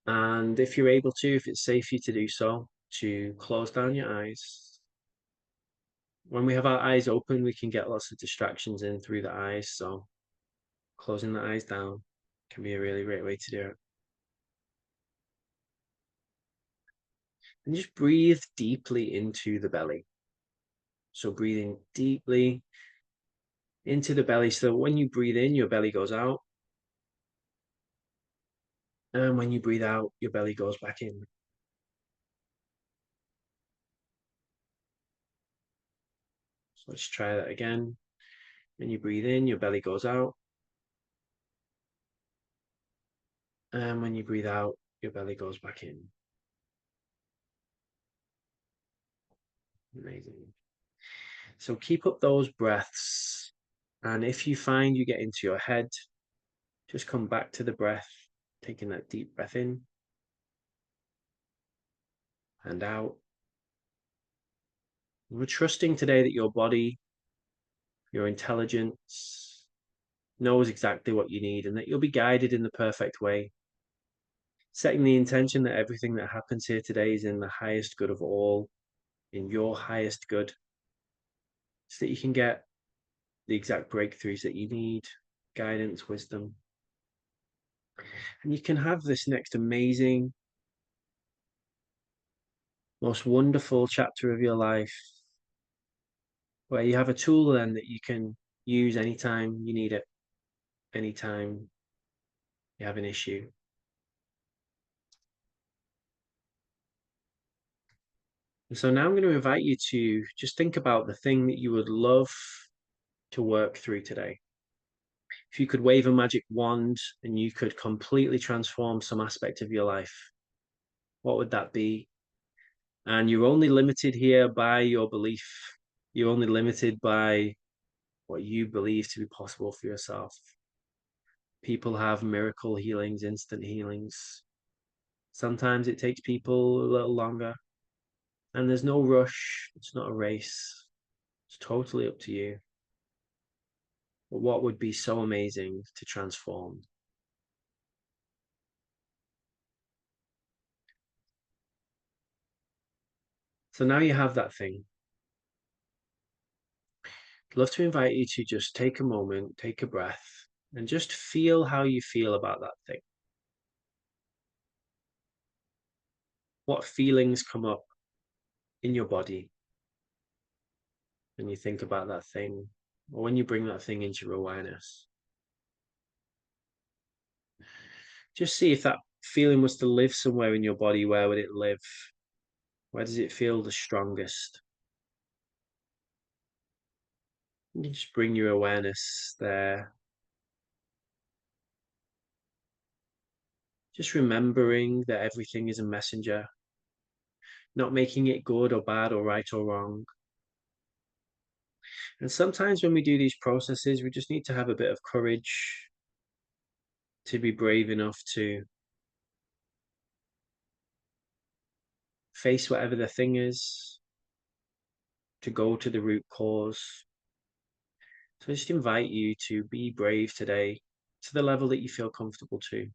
And if you're able to, if it's safe for you to do so, to close down your eyes. When we have our eyes open, we can get lots of distractions in through the eyes. So closing the eyes down can be a really great way to do it. And just breathe deeply into the belly. So breathing deeply into the belly. So when you breathe in, your belly goes out. And when you breathe out, your belly goes back in. So let's try that again. When you breathe in, your belly goes out. And when you breathe out, your belly goes back in. Amazing. So keep up those breaths. And if you find you get into your head, Just come back to the breath, taking that deep breath in and out. We're trusting today that your body, your intelligence knows exactly what you need and that you'll be guided in the perfect way. Setting the intention that everything that happens here today is in the highest good of all, in your highest good, so that you can get the exact breakthroughs that you need, guidance, wisdom. And you can have this next amazing, most wonderful chapter of your life where you have a tool then that you can use anytime you need it, anytime you have an issue. And so now I'm going to invite you to just think about the thing that you would love to work through today. If you could wave a magic wand and you could completely transform some aspect of your life, what would that be? And you're only limited here by your belief. You're only limited by what you believe to be possible for yourself. People have miracle healings, instant healings. Sometimes it takes people a little longer. And there's no rush. It's not a race. It's totally up to you. But what would be so amazing to transform? So now you have that thing. I'd love to invite you to just take a moment, take a breath, and just feel how you feel about that thing. What feelings come up in your body when you think about that thing, or when you bring that thing into your awareness? Just see if that feeling was to live somewhere in your body, where would it live? Where does it feel the strongest? You can just bring your awareness there. Just remembering that everything is a messenger, not making it good or bad or right or wrong. And sometimes when we do these processes, we just need to have a bit of courage to be brave enough to face whatever the thing is, to go to the root cause. So I just invite you to be brave today to the level that you feel comfortable to.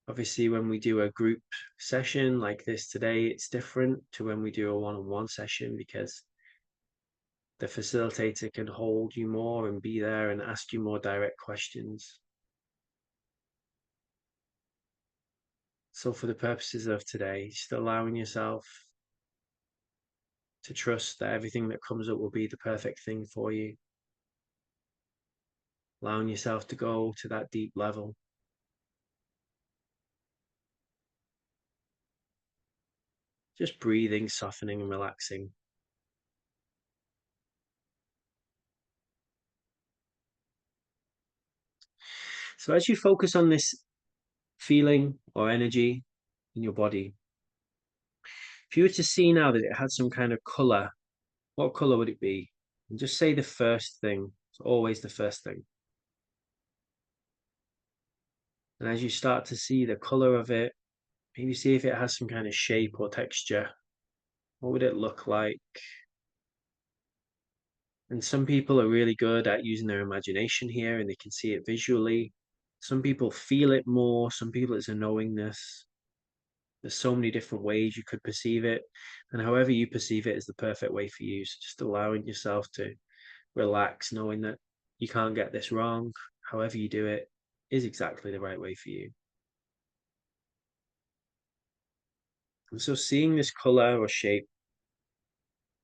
Obviously, when we do a group session like this today, it's different to when we do a one-on-one session, because the facilitator can hold you more and be there and ask you more direct questions. So for the purposes of today, just allowing yourself to trust that everything that comes up will be the perfect thing for you. Allowing yourself to go to that deep level. Just breathing, softening and relaxing. So as you focus on this feeling or energy in your body, if you were to see now that it had some kind of color, what color would it be? And just say the first thing. It's always the first thing. And as you start to see the color of it, maybe see if it has some kind of shape or texture. What would it look like? And some people are really good at using their imagination here and they can see it visually. Some people feel it more. Some people it's a knowingness. There's so many different ways you could perceive it. And however you perceive it is the perfect way for you. So just allowing yourself to relax, knowing that you can't get this wrong. However you do it is exactly the right way for you. And so seeing this color or shape,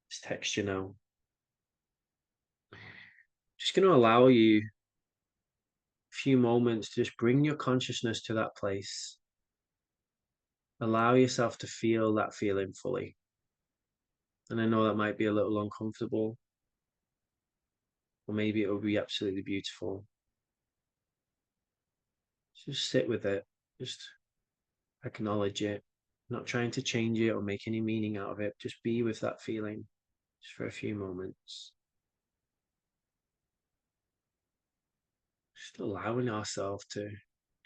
this texture now, just going to allow you a few moments to just bring your consciousness to that place. Allow yourself to feel that feeling fully. And I know that might be a little uncomfortable, or maybe it will be absolutely beautiful. Just sit with it, just acknowledge it, not trying to change it or make any meaning out of it. Just be with that feeling just for a few moments. Just allowing ourselves to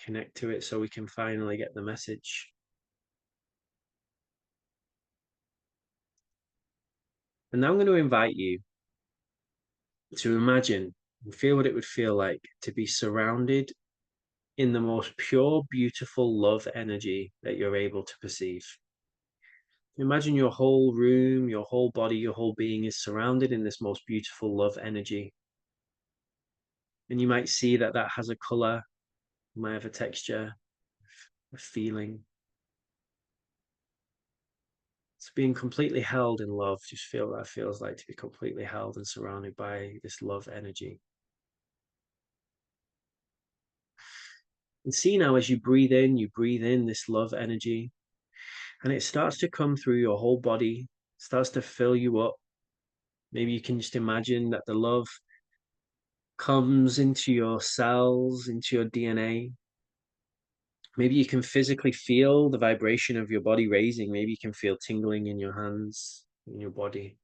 connect to it so we can finally get the message. And now I'm going to invite you to imagine and feel what it would feel like to be surrounded in the most pure, beautiful love energy that you're able to perceive. Imagine your whole room, your whole body, your whole being is surrounded in this most beautiful love energy. And you might see that that has a color, might have a texture, a feeling. It's being completely held in love. Just feel what that feels like to be completely held and surrounded by this love energy. And see now as you breathe in this love energy, and it starts to come through your whole body, starts to fill you up. Maybe you can just imagine that the love comes into your cells, into your DNA. Maybe you can physically feel the vibration of your body raising. Maybe you can feel tingling in your hands, in your body.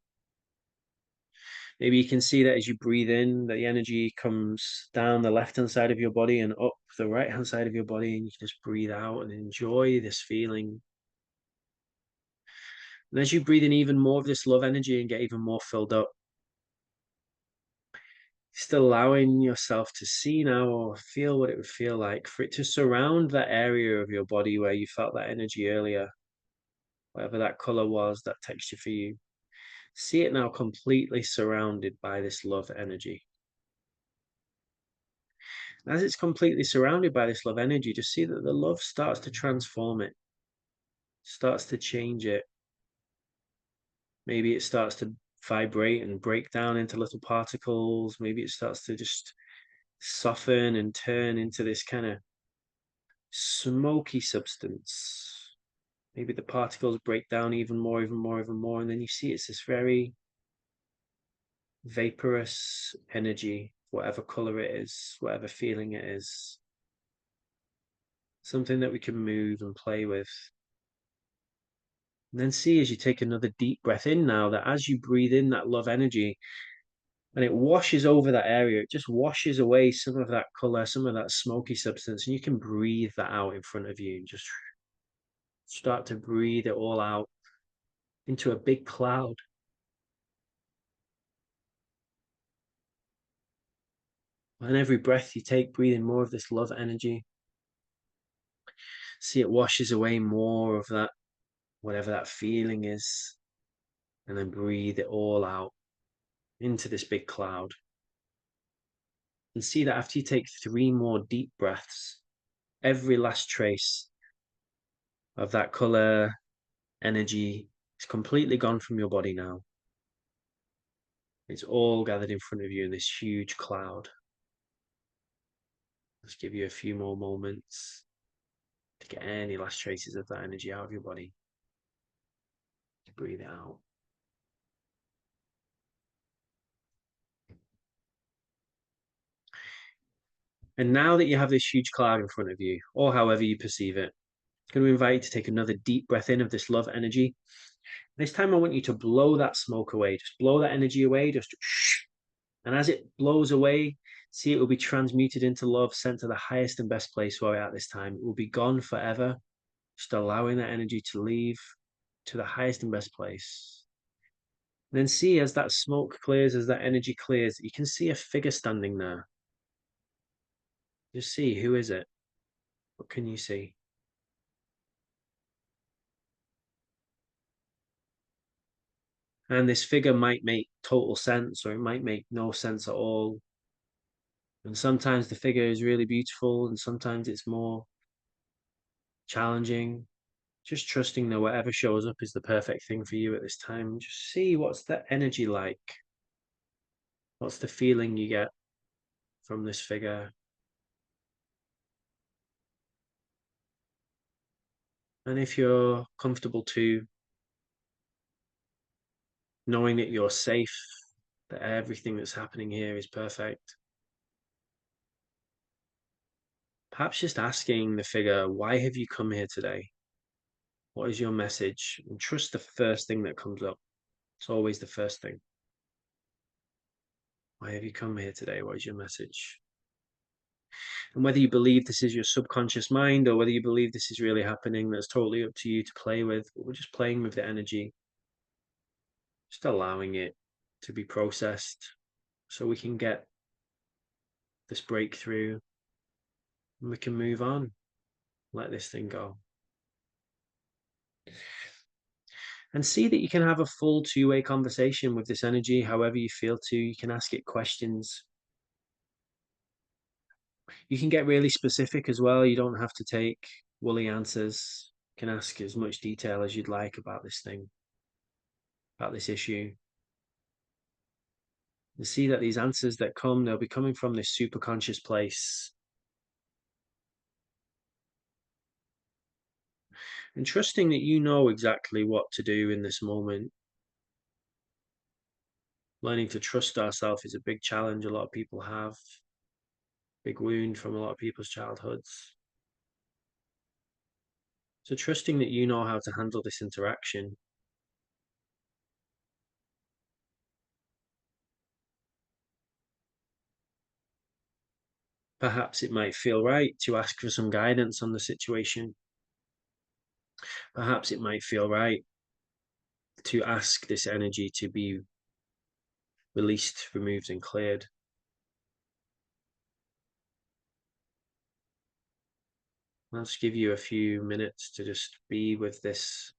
Maybe you can see that as you breathe in, that the energy comes down the left-hand side of your body and up the right-hand side of your body, and you can just breathe out and enjoy this feeling. And as you breathe in even more of this love energy and get even more filled up, still allowing yourself to see now or feel what it would feel like for it to surround that area of your body where you felt that energy earlier, whatever that color was, that texture for you. See it now completely surrounded by this love energy. As it's completely surrounded by this love energy, just see that the love starts to transform it, starts to change it. Maybe it starts to vibrate and break down into little particles. Maybe it starts to just soften and turn into this kind of smoky substance. Maybe the particles break down even more, and then you see it's this very vaporous energy, whatever color it is, whatever feeling it is. Something that we can move and play with. And then see as you take another deep breath in now, that as you breathe in that love energy, and it washes over that area, it just washes away some of that color, some of that smoky substance, and you can breathe that out in front of you and just start to breathe it all out into a big cloud. And every breath you take, breathe in more of this love energy. See it washes away more of that, whatever that feeling is, and then breathe it all out into this big cloud. And see that after you take 3 more deep breaths, every last trace of that color, energy is completely gone from your body now. It's all gathered in front of you in this huge cloud. Let's give you a few more moments to get any last traces of that energy out of your body. Breathe it out. And now that you have this huge cloud in front of you, or however you perceive it, I'm going to invite you to take another deep breath in of this love energy. This time I want you to blow that smoke away. Just blow that energy away. Just shh. And as it blows away, see it will be transmuted into love, sent to the highest and best place where we're at this time. It will be gone forever. Just allowing that energy to leave to the highest and best place. And then see as that smoke clears, as that energy clears, you can see a figure standing there. Just see, who is it? What can you see? And this figure might make total sense, or it might make no sense at all. And sometimes the figure is really beautiful, and sometimes it's more challenging. Just trusting that whatever shows up is the perfect thing for you at this time. Just see what's the energy like. What's the feeling you get from this figure? And if you're comfortable too, knowing that you're safe, that everything that's happening here is perfect. Perhaps just asking the figure, why have you come here today? What is your message? And trust the first thing that comes up. It's always the first thing. Why have you come here today? What is your message? And whether you believe this is your subconscious mind or whether you believe this is really happening, that's totally up to you to play with. But we're just playing with the energy, just allowing it to be processed so we can get this breakthrough and we can move on, let this thing go. And see that you can have a full two-way conversation with this energy however you feel to. You can ask it questions. You can get really specific as well. You don't have to take woolly answers. You can ask as much detail as you'd like about this thing, about this issue. And see that these answers that come, they'll be coming from this super conscious place. And trusting that you know exactly what to do in this moment. Learning to trust ourselves is a big challenge a lot of people have. Big wound from a lot of people's childhoods. So trusting that you know how to handle this interaction. Perhaps it might feel right to ask for some guidance on the situation. Perhaps it might feel right to ask this energy to be released, removed, and cleared. I'll just give you a few minutes to just be with this.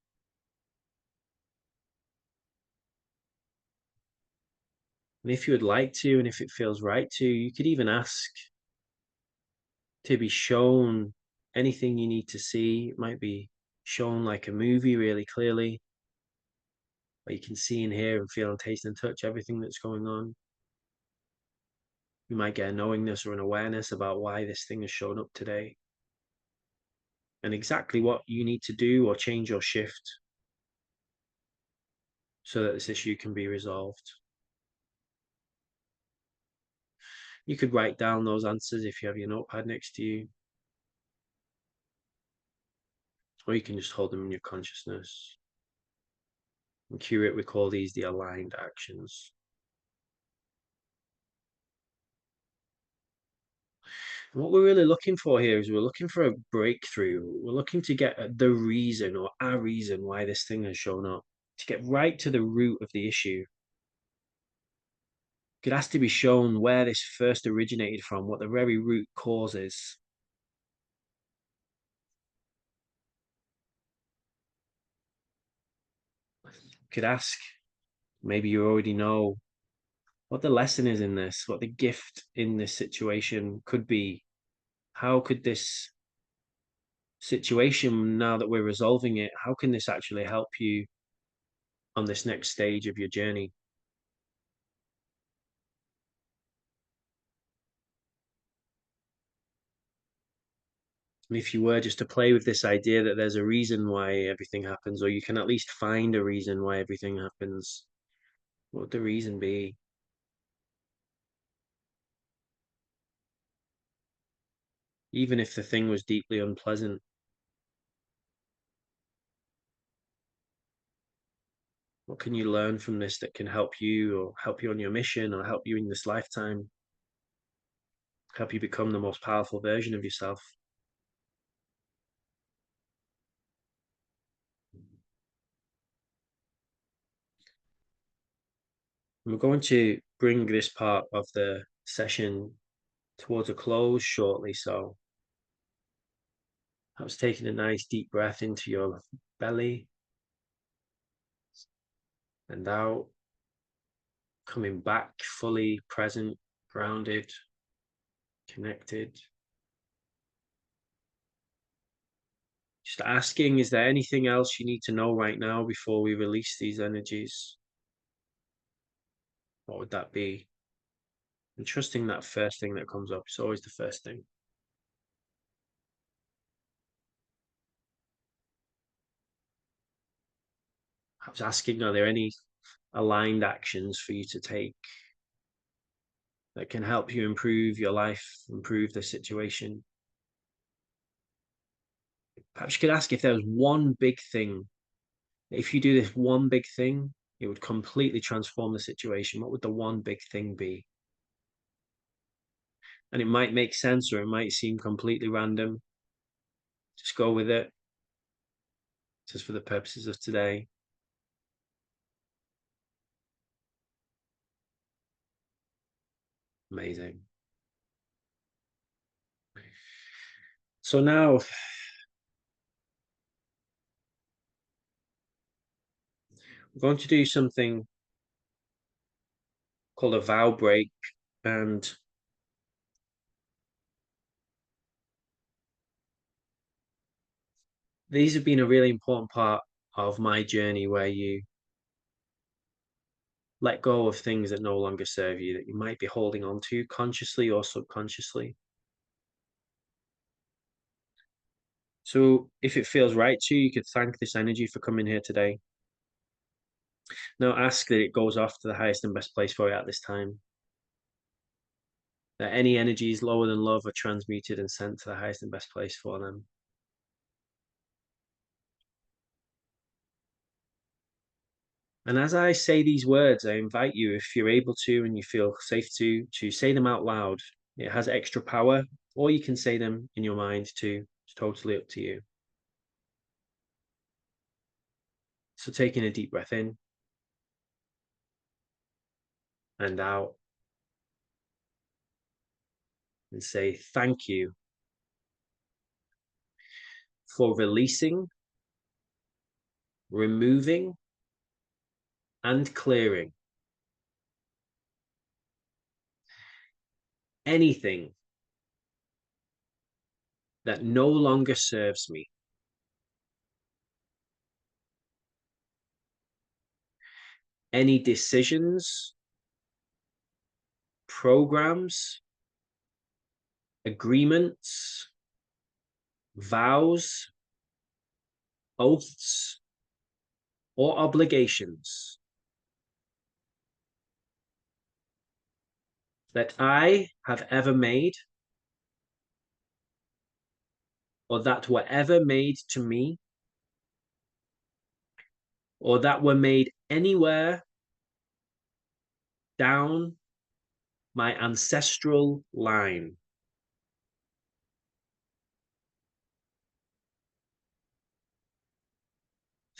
And if you would like to, and if it feels right to, you could even ask to be shown anything you need to see. It might be shown like a movie really clearly, where you can see and hear and feel and taste and touch everything that's going on. You might get a knowingness or an awareness about why this thing has shown up today and exactly what you need to do or change or shift so that this issue can be resolved. You could write down those answers if you have your notepad next to you, or you can just hold them in your consciousness. In Q-RIT, we call these the aligned actions. And what we're really looking for here is we're looking for a breakthrough. We're looking to get the reason or a reason why this thing has shown up, to get right to the root of the issue. It has to be shown where this first originated from, what the very root cause is. Could ask, maybe you already know what the lesson is in this, what the gift in this situation could be. How could this situation, now that we're resolving it, how can this actually help you on this next stage of your journey? And if you were just to play with this idea that there's a reason why everything happens, or you can at least find a reason why everything happens, what would the reason be? Even if the thing was deeply unpleasant, what can you learn from this that can help you or help you on your mission or help you in this lifetime? Help you become the most powerful version of yourself? We're going to bring this part of the session towards a close shortly. So I was taking a nice deep breath into your belly and out, coming back fully present, grounded, connected. Just asking, is there anything else you need to know right now before we release these energies? What would that be? And trusting that first thing that comes up. It's always the first thing. I was asking, are there any aligned actions for you to take that can help you improve your life, improve the situation? Perhaps you could ask if there was one big thing. If you do this one big thing, it would completely transform the situation. What would the one big thing be? And it might make sense or it might seem completely random. Just go with it. Just for the purposes of today. Amazing. So now we're going to do something called a vow break, and these have been a really important part of my journey, where you let go of things that no longer serve you, that you might be holding on to consciously or subconsciously. So if it feels right to you, you could thank this energy for coming here today. Now ask that it goes off to the highest and best place for you at this time. That any energies lower than love are transmuted and sent to the highest and best place for them. And as I say these words, I invite you, if you're able to and you feel safe to say them out loud. It has extra power, or you can say them in your mind too. It's totally up to you. So taking a deep breath in and out, and say thank you for releasing, removing, and clearing anything that no longer serves me. Any decisions, programs, agreements, vows, oaths, or obligations that I have ever made, or that were ever made to me, or that were made anywhere down my ancestral line.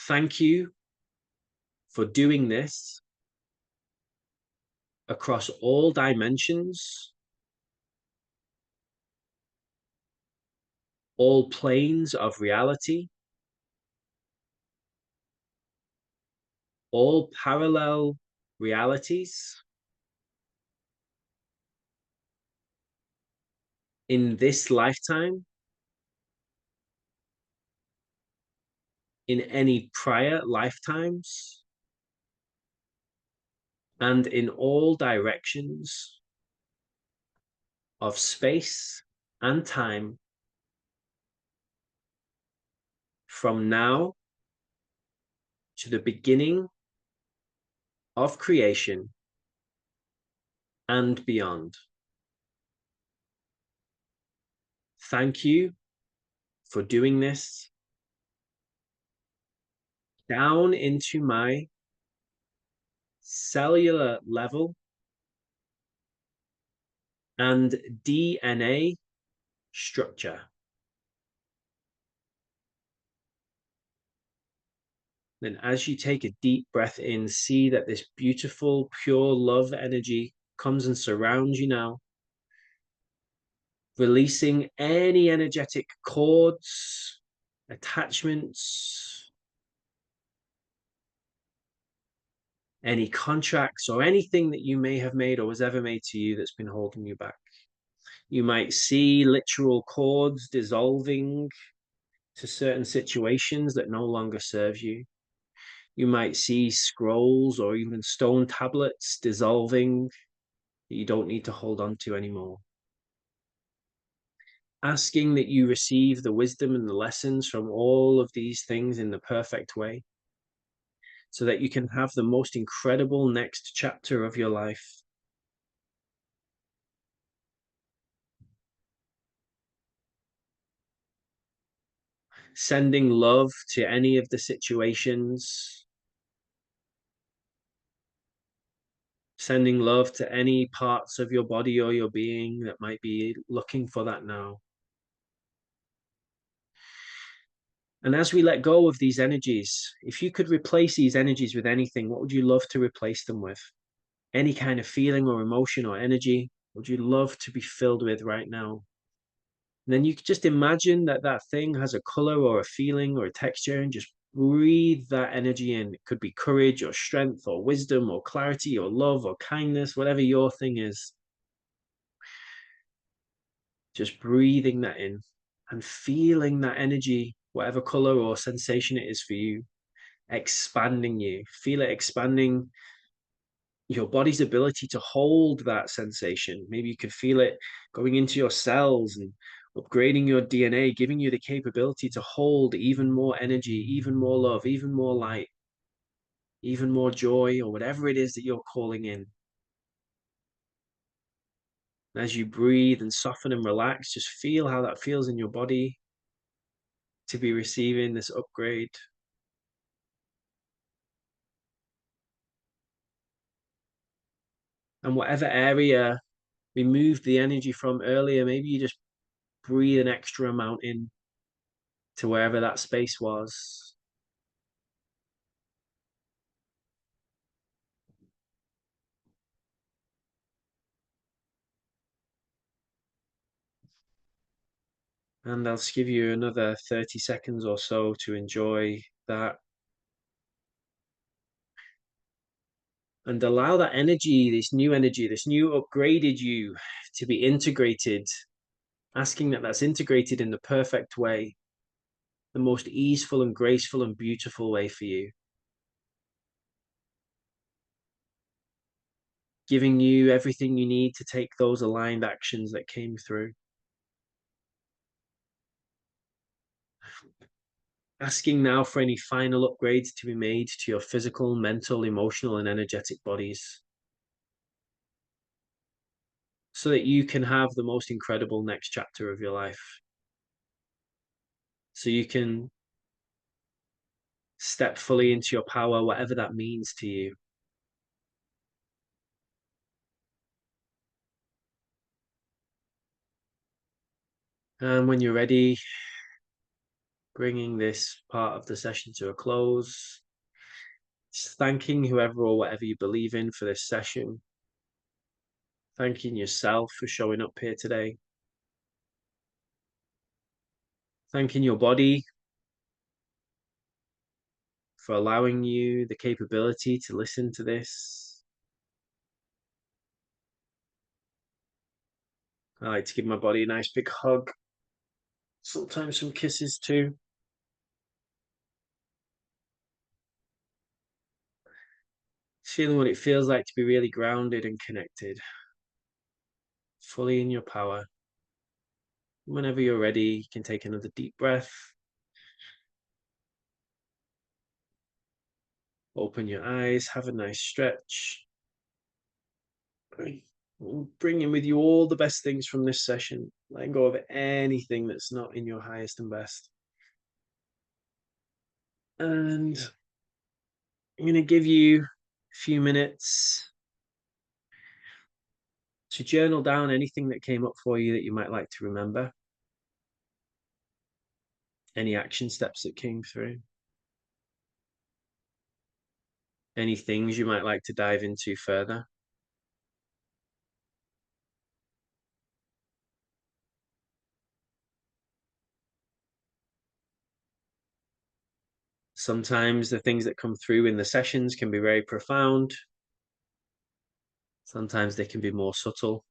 Thank you for doing this across all dimensions, all planes of reality, all parallel realities, in this lifetime, in any prior lifetimes, and in all directions of space and time, from now to the beginning of creation and beyond. Thank you for doing this down into my cellular level and DNA structure. Then as you take a deep breath in, see that this beautiful, pure love energy comes and surrounds you now, releasing any energetic cords, attachments, any contracts, or anything that you may have made or was ever made to you that's been holding you back. You might see literal cords dissolving to certain situations that no longer serve you. You might see scrolls or even stone tablets dissolving that you don't need to hold on to anymore. Asking that you receive the wisdom and the lessons from all of these things in the perfect way, so that you can have the most incredible next chapter of your life. Sending love to any of the situations. Sending love to any parts of your body or your being that might be looking for that now. And as we let go of these energies, if you could replace these energies with anything, what would you love to replace them with? Any kind of feeling or emotion or energy would you love to be filled with right now? And then you could just imagine that that thing has a color or a feeling or a texture, and just breathe that energy in. It could be courage or strength or wisdom or clarity or love or kindness, whatever your thing is. Just breathing that in and feeling that energy, whatever color or sensation it is for you, expanding you. Feel it expanding your body's ability to hold that sensation. Maybe you could feel it going into your cells and upgrading your DNA, giving you the capability to hold even more energy, even more love, even more light, even more joy, or whatever it is that you're calling in. And as you breathe and soften and relax, just feel how that feels in your body to be receiving this upgrade. And whatever area we moved the energy from earlier, maybe you just breathe an extra amount in to wherever that space was. And I'll just give you another 30 seconds or so to enjoy that. And allow that energy, this new upgraded you to be integrated, asking that that's integrated in the perfect way, the most easeful and graceful and beautiful way for you. Giving you everything you need to take those aligned actions that came through. Asking now for any final upgrades to be made to your physical, mental, emotional, and energetic bodies, so that you can have the most incredible next chapter of your life. So you can step fully into your power, whatever that means to you. And when you're ready, bringing this part of the session to a close, just thanking whoever or whatever you believe in for this session. Thanking yourself for showing up here today. Thanking your body for allowing you the capability to listen to this. I like to give my body a nice big hug, sometimes some kisses too. Feeling what it feels like to be really grounded and connected, fully in your power. Whenever you're ready, you can take another deep breath. Open your eyes, have a nice stretch. Bring in with you all the best things from this session. Letting go of anything that's not in your highest and best. And I'm going to give you a few minutes to journal down anything that came up for you that you might like to remember. Any action steps that came through. Any things you might like to dive into further. Sometimes the things that come through in the sessions can be very profound. Sometimes they can be more subtle.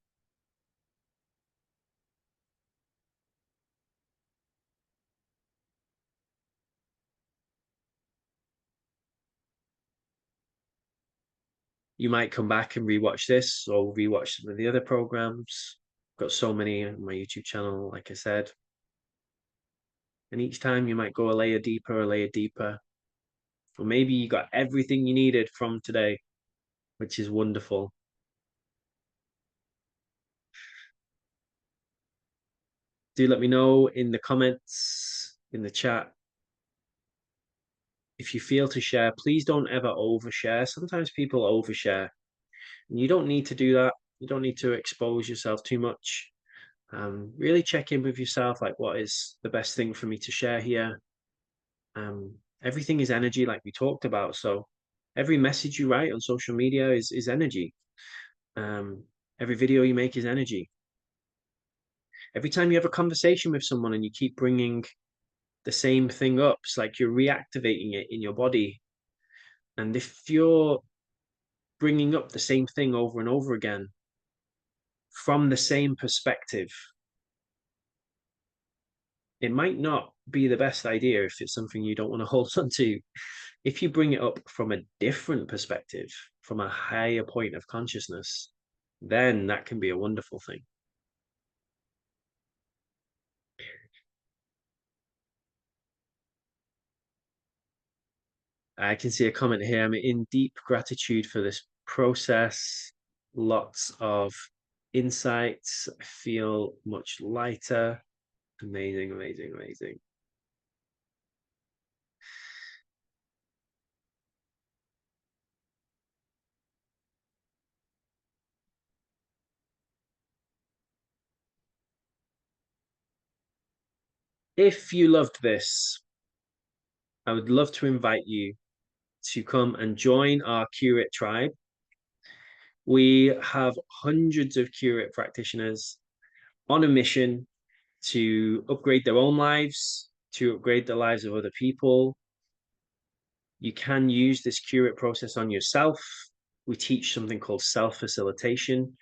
You might come back and rewatch this or rewatch some of the other programs. I've got so many on my YouTube channel, like I said. And each time you might go a layer deeper, or maybe you got everything you needed from today, which is wonderful. Do let me know in the comments, in the chat. If you feel to share, please don't ever overshare. Sometimes people overshare. And you don't need to do that. You don't need to expose yourself too much. Really check in with yourself, like what is the best thing for me to share here. Everything is energy, like we talked about. So every message you write on social media is energy. Every video you make is energy. Every time you have a conversation with someone and you keep bringing the same thing up, it's like you're reactivating it in your body. And if you're bringing up the same thing over and over again from the same perspective, it might not be the best idea if it's something you don't want to hold on to. If you bring it up from a different perspective, from a higher point of consciousness, then that can be a wonderful thing. I can see a comment here. I'm in deep gratitude for this process. Lots of insights. I feel much lighter. Amazing, amazing, amazing. If you loved this, I would love to invite you to come and join our Q-RIT tribe. We have hundreds of Q-RIT practitioners on a mission to upgrade their own lives, to upgrade the lives of other people. You can use this Q-RIT process on yourself. We teach something called self-facilitation.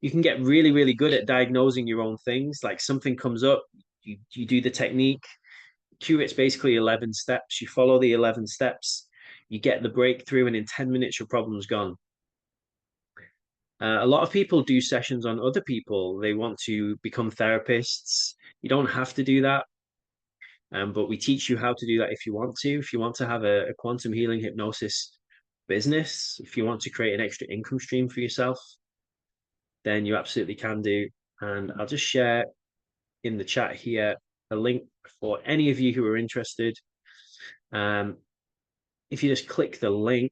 You can get really, really good at diagnosing your own things. Like something comes up, you do the technique. Q-RIT's basically 11 steps. You follow the 11 steps, you get the breakthrough, and in 10 minutes, your problem's gone. A lot of people do sessions on other people. They want to become therapists. You don't have to do that. But we teach you how to do that if you want to. If you want to have a quantum healing hypnosis business, if you want to create an extra income stream for yourself, then you absolutely can do. And I'll just share in the chat here a link for any of you who are interested. If you just click the link,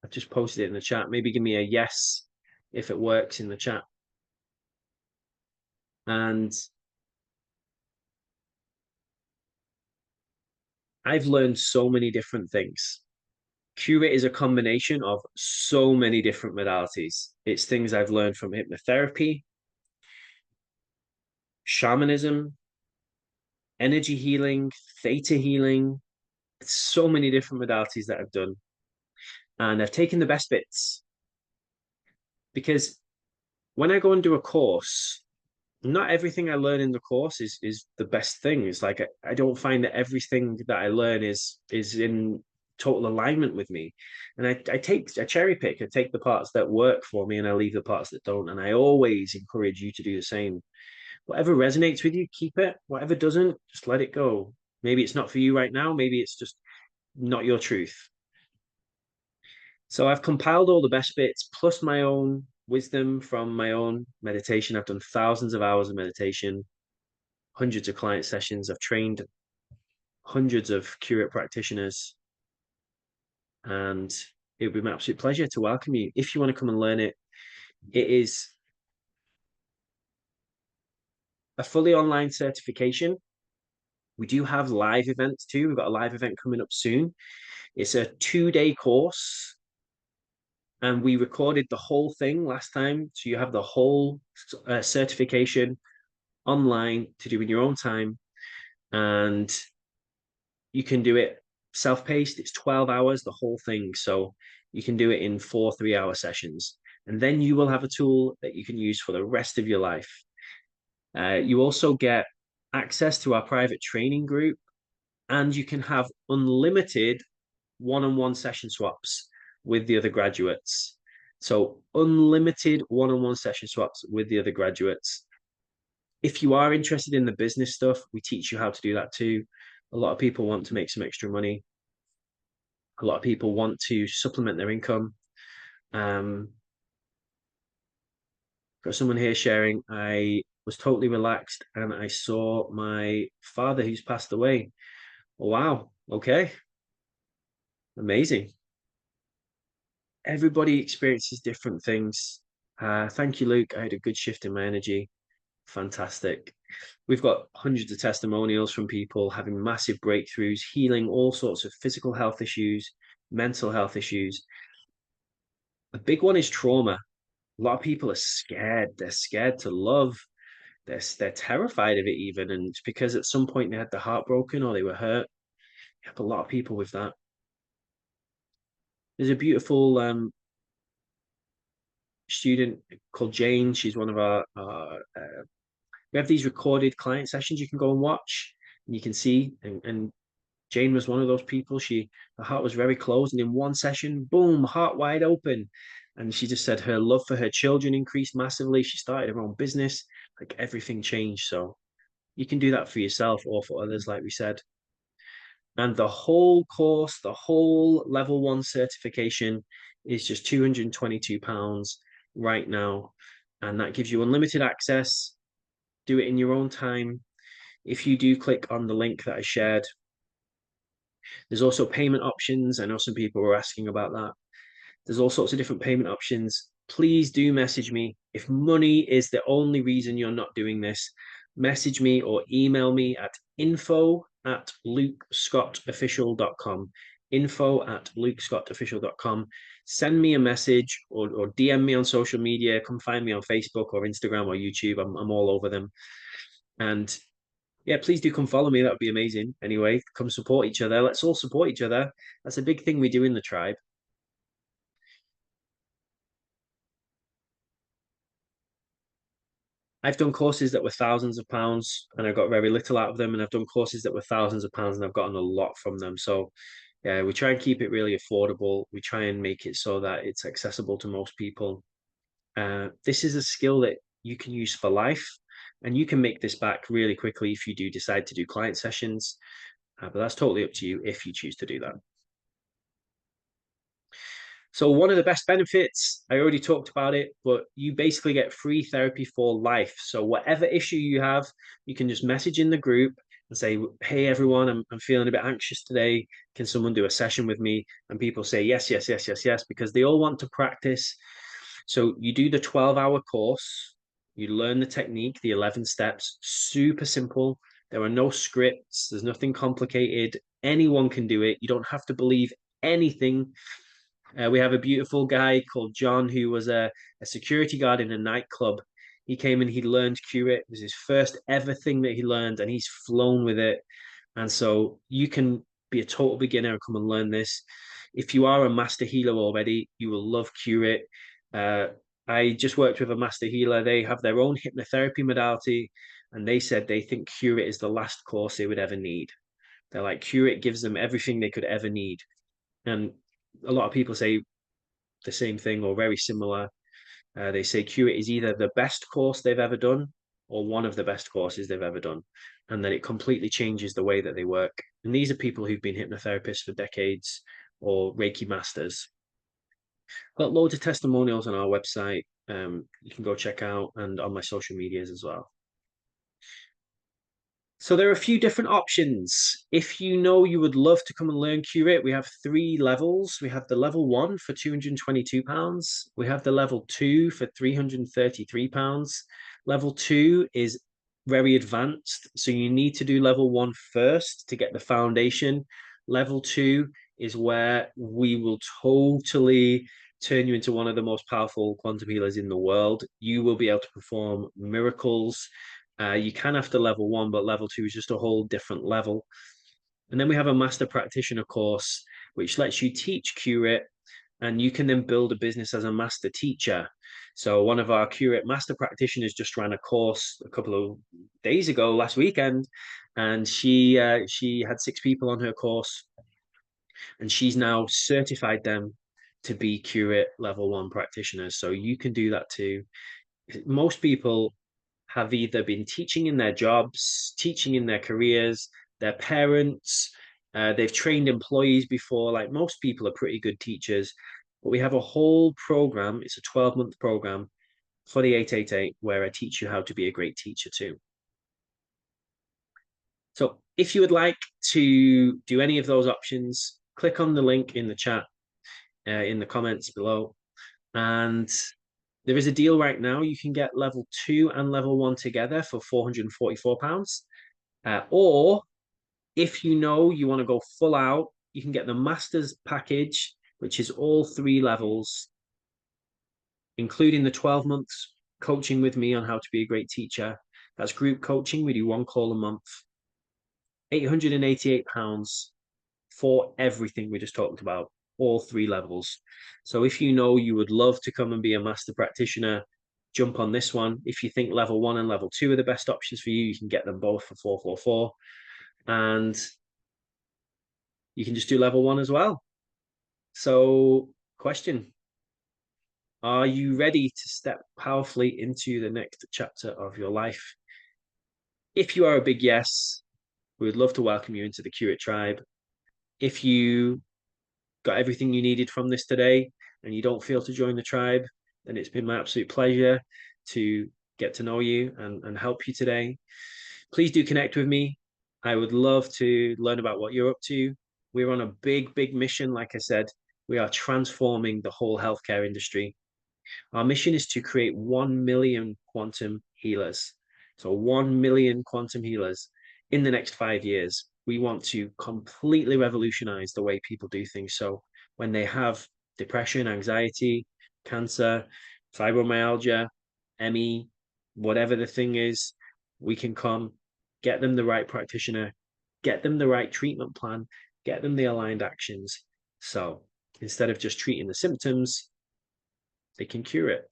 I've just posted it in the chat. Maybe give me a yes if it works in the chat. And I've learned so many different things. Q-RIT is a combination of so many different modalities. It's things I've learned from hypnotherapy, shamanism, energy healing, theta healing. It's so many different modalities that I've done. And I've taken the best bits because when I go and do a course, not everything I learn in the course is the best thing. It's like I don't find that everything that I learn is in total alignment with me. And I cherry pick, I take the parts that work for me and I leave the parts that don't. And I always encourage you to do the same. Whatever resonates with you, keep it. Whatever doesn't, just let it go. Maybe it's not for you right now. Maybe it's just not your truth. So I've compiled all the best bits plus my own wisdom from my own meditation. I've done thousands of hours of meditation, hundreds of client sessions. I've trained hundreds of Q-RIT practitioners, and it would be my absolute pleasure to welcome you. If you want to come and learn it, it is a fully online certification. We do have live events too. We've got a live event coming up soon. It's a 2-day course, and we recorded the whole thing last time. So you have the whole certification online to do in your own time. And you can do it self-paced. It's 12 hours, the whole thing. So you can do it in 4 3-hour sessions. And then you will have a tool that you can use for the rest of your life. You also get access to our private training group, and you can have unlimited one-on-one session swaps with the other graduates. So unlimited one-on-one session swaps with the other graduates. If you are interested in the business stuff, we teach you how to do that too. A lot of people want to make some extra money. A lot of people want to supplement their income. Got someone here sharing, I was totally relaxed and I saw my father who's passed away. Oh, wow. Okay. Amazing. everybody experiences different things. Thank you, Luke. I had a good shift in my energy. Fantastic. We've got hundreds of testimonials from people having massive breakthroughs, healing all sorts of physical health issues, mental health issues. A big one is trauma. A lot of people are scared. They're scared to love. They're terrified of it even. And it's because at some point they had their heart broken or they were hurt. You have a lot of people with that. There's a beautiful student called Jane. She's one of our we have these recorded client sessions you can go and watch and you can see. And Jane was one of those people. Her heart was very closed, and in one session, boom, heart wide open. And she just said her love for her children increased massively. She started her own business, like everything changed. So you can do that for yourself or for others, like we said. And the whole course, the whole level 1 certification is just £222 right now. And that gives you unlimited access. Do it in your own time. If you do click on the link that I shared, there's also payment options. I know some people were asking about that. There's all sorts of different payment options. Please do message me. If money is the only reason you're not doing this, message me or email me at info@lukescottofficial.com. info@lukescottofficial.com. Send me a message or DM me on social media. Come find me on Facebook or Instagram or YouTube. I'm all over them. And yeah, please do come follow me. That would be amazing. Anyway, come support each other. Let's all support each other. That's a big thing we do in the tribe. I've done courses that were thousands of pounds and I got very little out of them. And I've done courses that were thousands of pounds and I've gotten a lot from them. So yeah, we try and keep it really affordable. We try and make it so that it's accessible to most people. This is a skill that you can use for life, and you can make this back really quickly if you do decide to do client sessions. But that's totally up to you if you choose to do that. So one of the best benefits, I already talked about it, but you basically get free therapy for life. So whatever issue you have, you can just message in the group and say, hey, everyone, I'm feeling a bit anxious today. Can someone do a session with me? And people say, yes, yes, yes, yes, yes, because they all want to practice. So you do the 12-hour course, you learn the technique, the 11 steps, super simple. There are no scripts, there's nothing complicated. Anyone can do it. You don't have to believe anything. We have a beautiful guy called John who was a security guard in a nightclub. He came and he learned Q-RIT. It was his first ever thing that he learned, and he's flown with it. And so you can be a total beginner and come and learn this. If you are a master healer already, you will love Q-RIT. I just worked with a master healer. They have their own hypnotherapy modality, and they said they think Q-RIT is the last course they would ever need. They're like, Q-RIT gives them everything they could ever need. And a lot of people say the same thing or very similar. They say Q-RIT is either the best course they've ever done or one of the best courses they've ever done, and that it completely changes the way that they work. And these are people who've been hypnotherapists for decades or Reiki masters. Got loads of testimonials on our website. You can go check out, and on my social medias as well. So there are a few different options. If you know you would love to come and learn Q-RIT, we have 3 levels. We have the level 1 for £222. We have the level 2 for £333. Level 2 is very advanced. So you need to do level 1 first to get the foundation. Level 2 is where we will totally turn you into one of the most powerful quantum healers in the world. You will be able to perform miracles. You can after level 1, but level 2 is just a whole different level. And then we have a master practitioner course, which lets you teach Q-RIT, and you can then build a business as a master teacher. So one of our Q-RIT master practitioners just ran a course a couple of days ago, last weekend, and she had 6 people on her course, and she's now certified them to be Q-RIT level 1 practitioners. So you can do that too. Most people have either been teaching in their jobs, teaching in their careers, their parents, they've trained employees before. Like most people are pretty good teachers, but we have a whole program. It's a 12-month program for the 888 where I teach you how to be a great teacher too. So if you would like to do any of those options, click on the link in the chat. in the comments below. And there is a deal right now. You can get level 2 and level 1 together for £444. Or if you know you want to go full out, you can get the master's package, which is all 3 levels, including the 12 months coaching with me on how to be a great teacher. That's group coaching. We do 1 call a month. £888 for everything we just talked about, all 3 levels. So if you know you would love to come and be a master practitioner, jump on this one. If you think level 1 and level 2 are the best options for you, you can get them both for 444. And you can just do level 1 as well. So, question: are you ready to step powerfully into the next chapter of your life? If you are a big yes, we would love to welcome you into the Q-RIT tribe. If you got everything you needed from this today and you don't feel to join the tribe, then it's been my absolute pleasure to get to know you and help you today. Please do connect with me. I would love to learn about what you're up to. We're on a big, big mission. Like I said, we are transforming the whole healthcare industry. Our mission is to create 1 million quantum healers. So 1 million quantum healers in the next 5 years. We want to completely revolutionize the way people do things. So when they have depression, anxiety, cancer, fibromyalgia, ME, whatever the thing is, we can come, get them the right practitioner, get them the right treatment plan, get them the aligned actions. So instead of just treating the symptoms, they can cure it.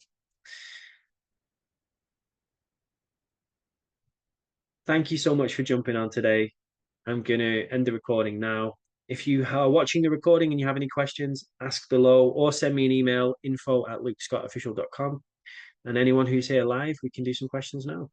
Thank you so much for jumping on today. I'm going to end the recording now. If you are watching the recording and you have any questions, ask below or send me an email, info@lukescottofficial.com. And anyone who's here live, we can do some questions now.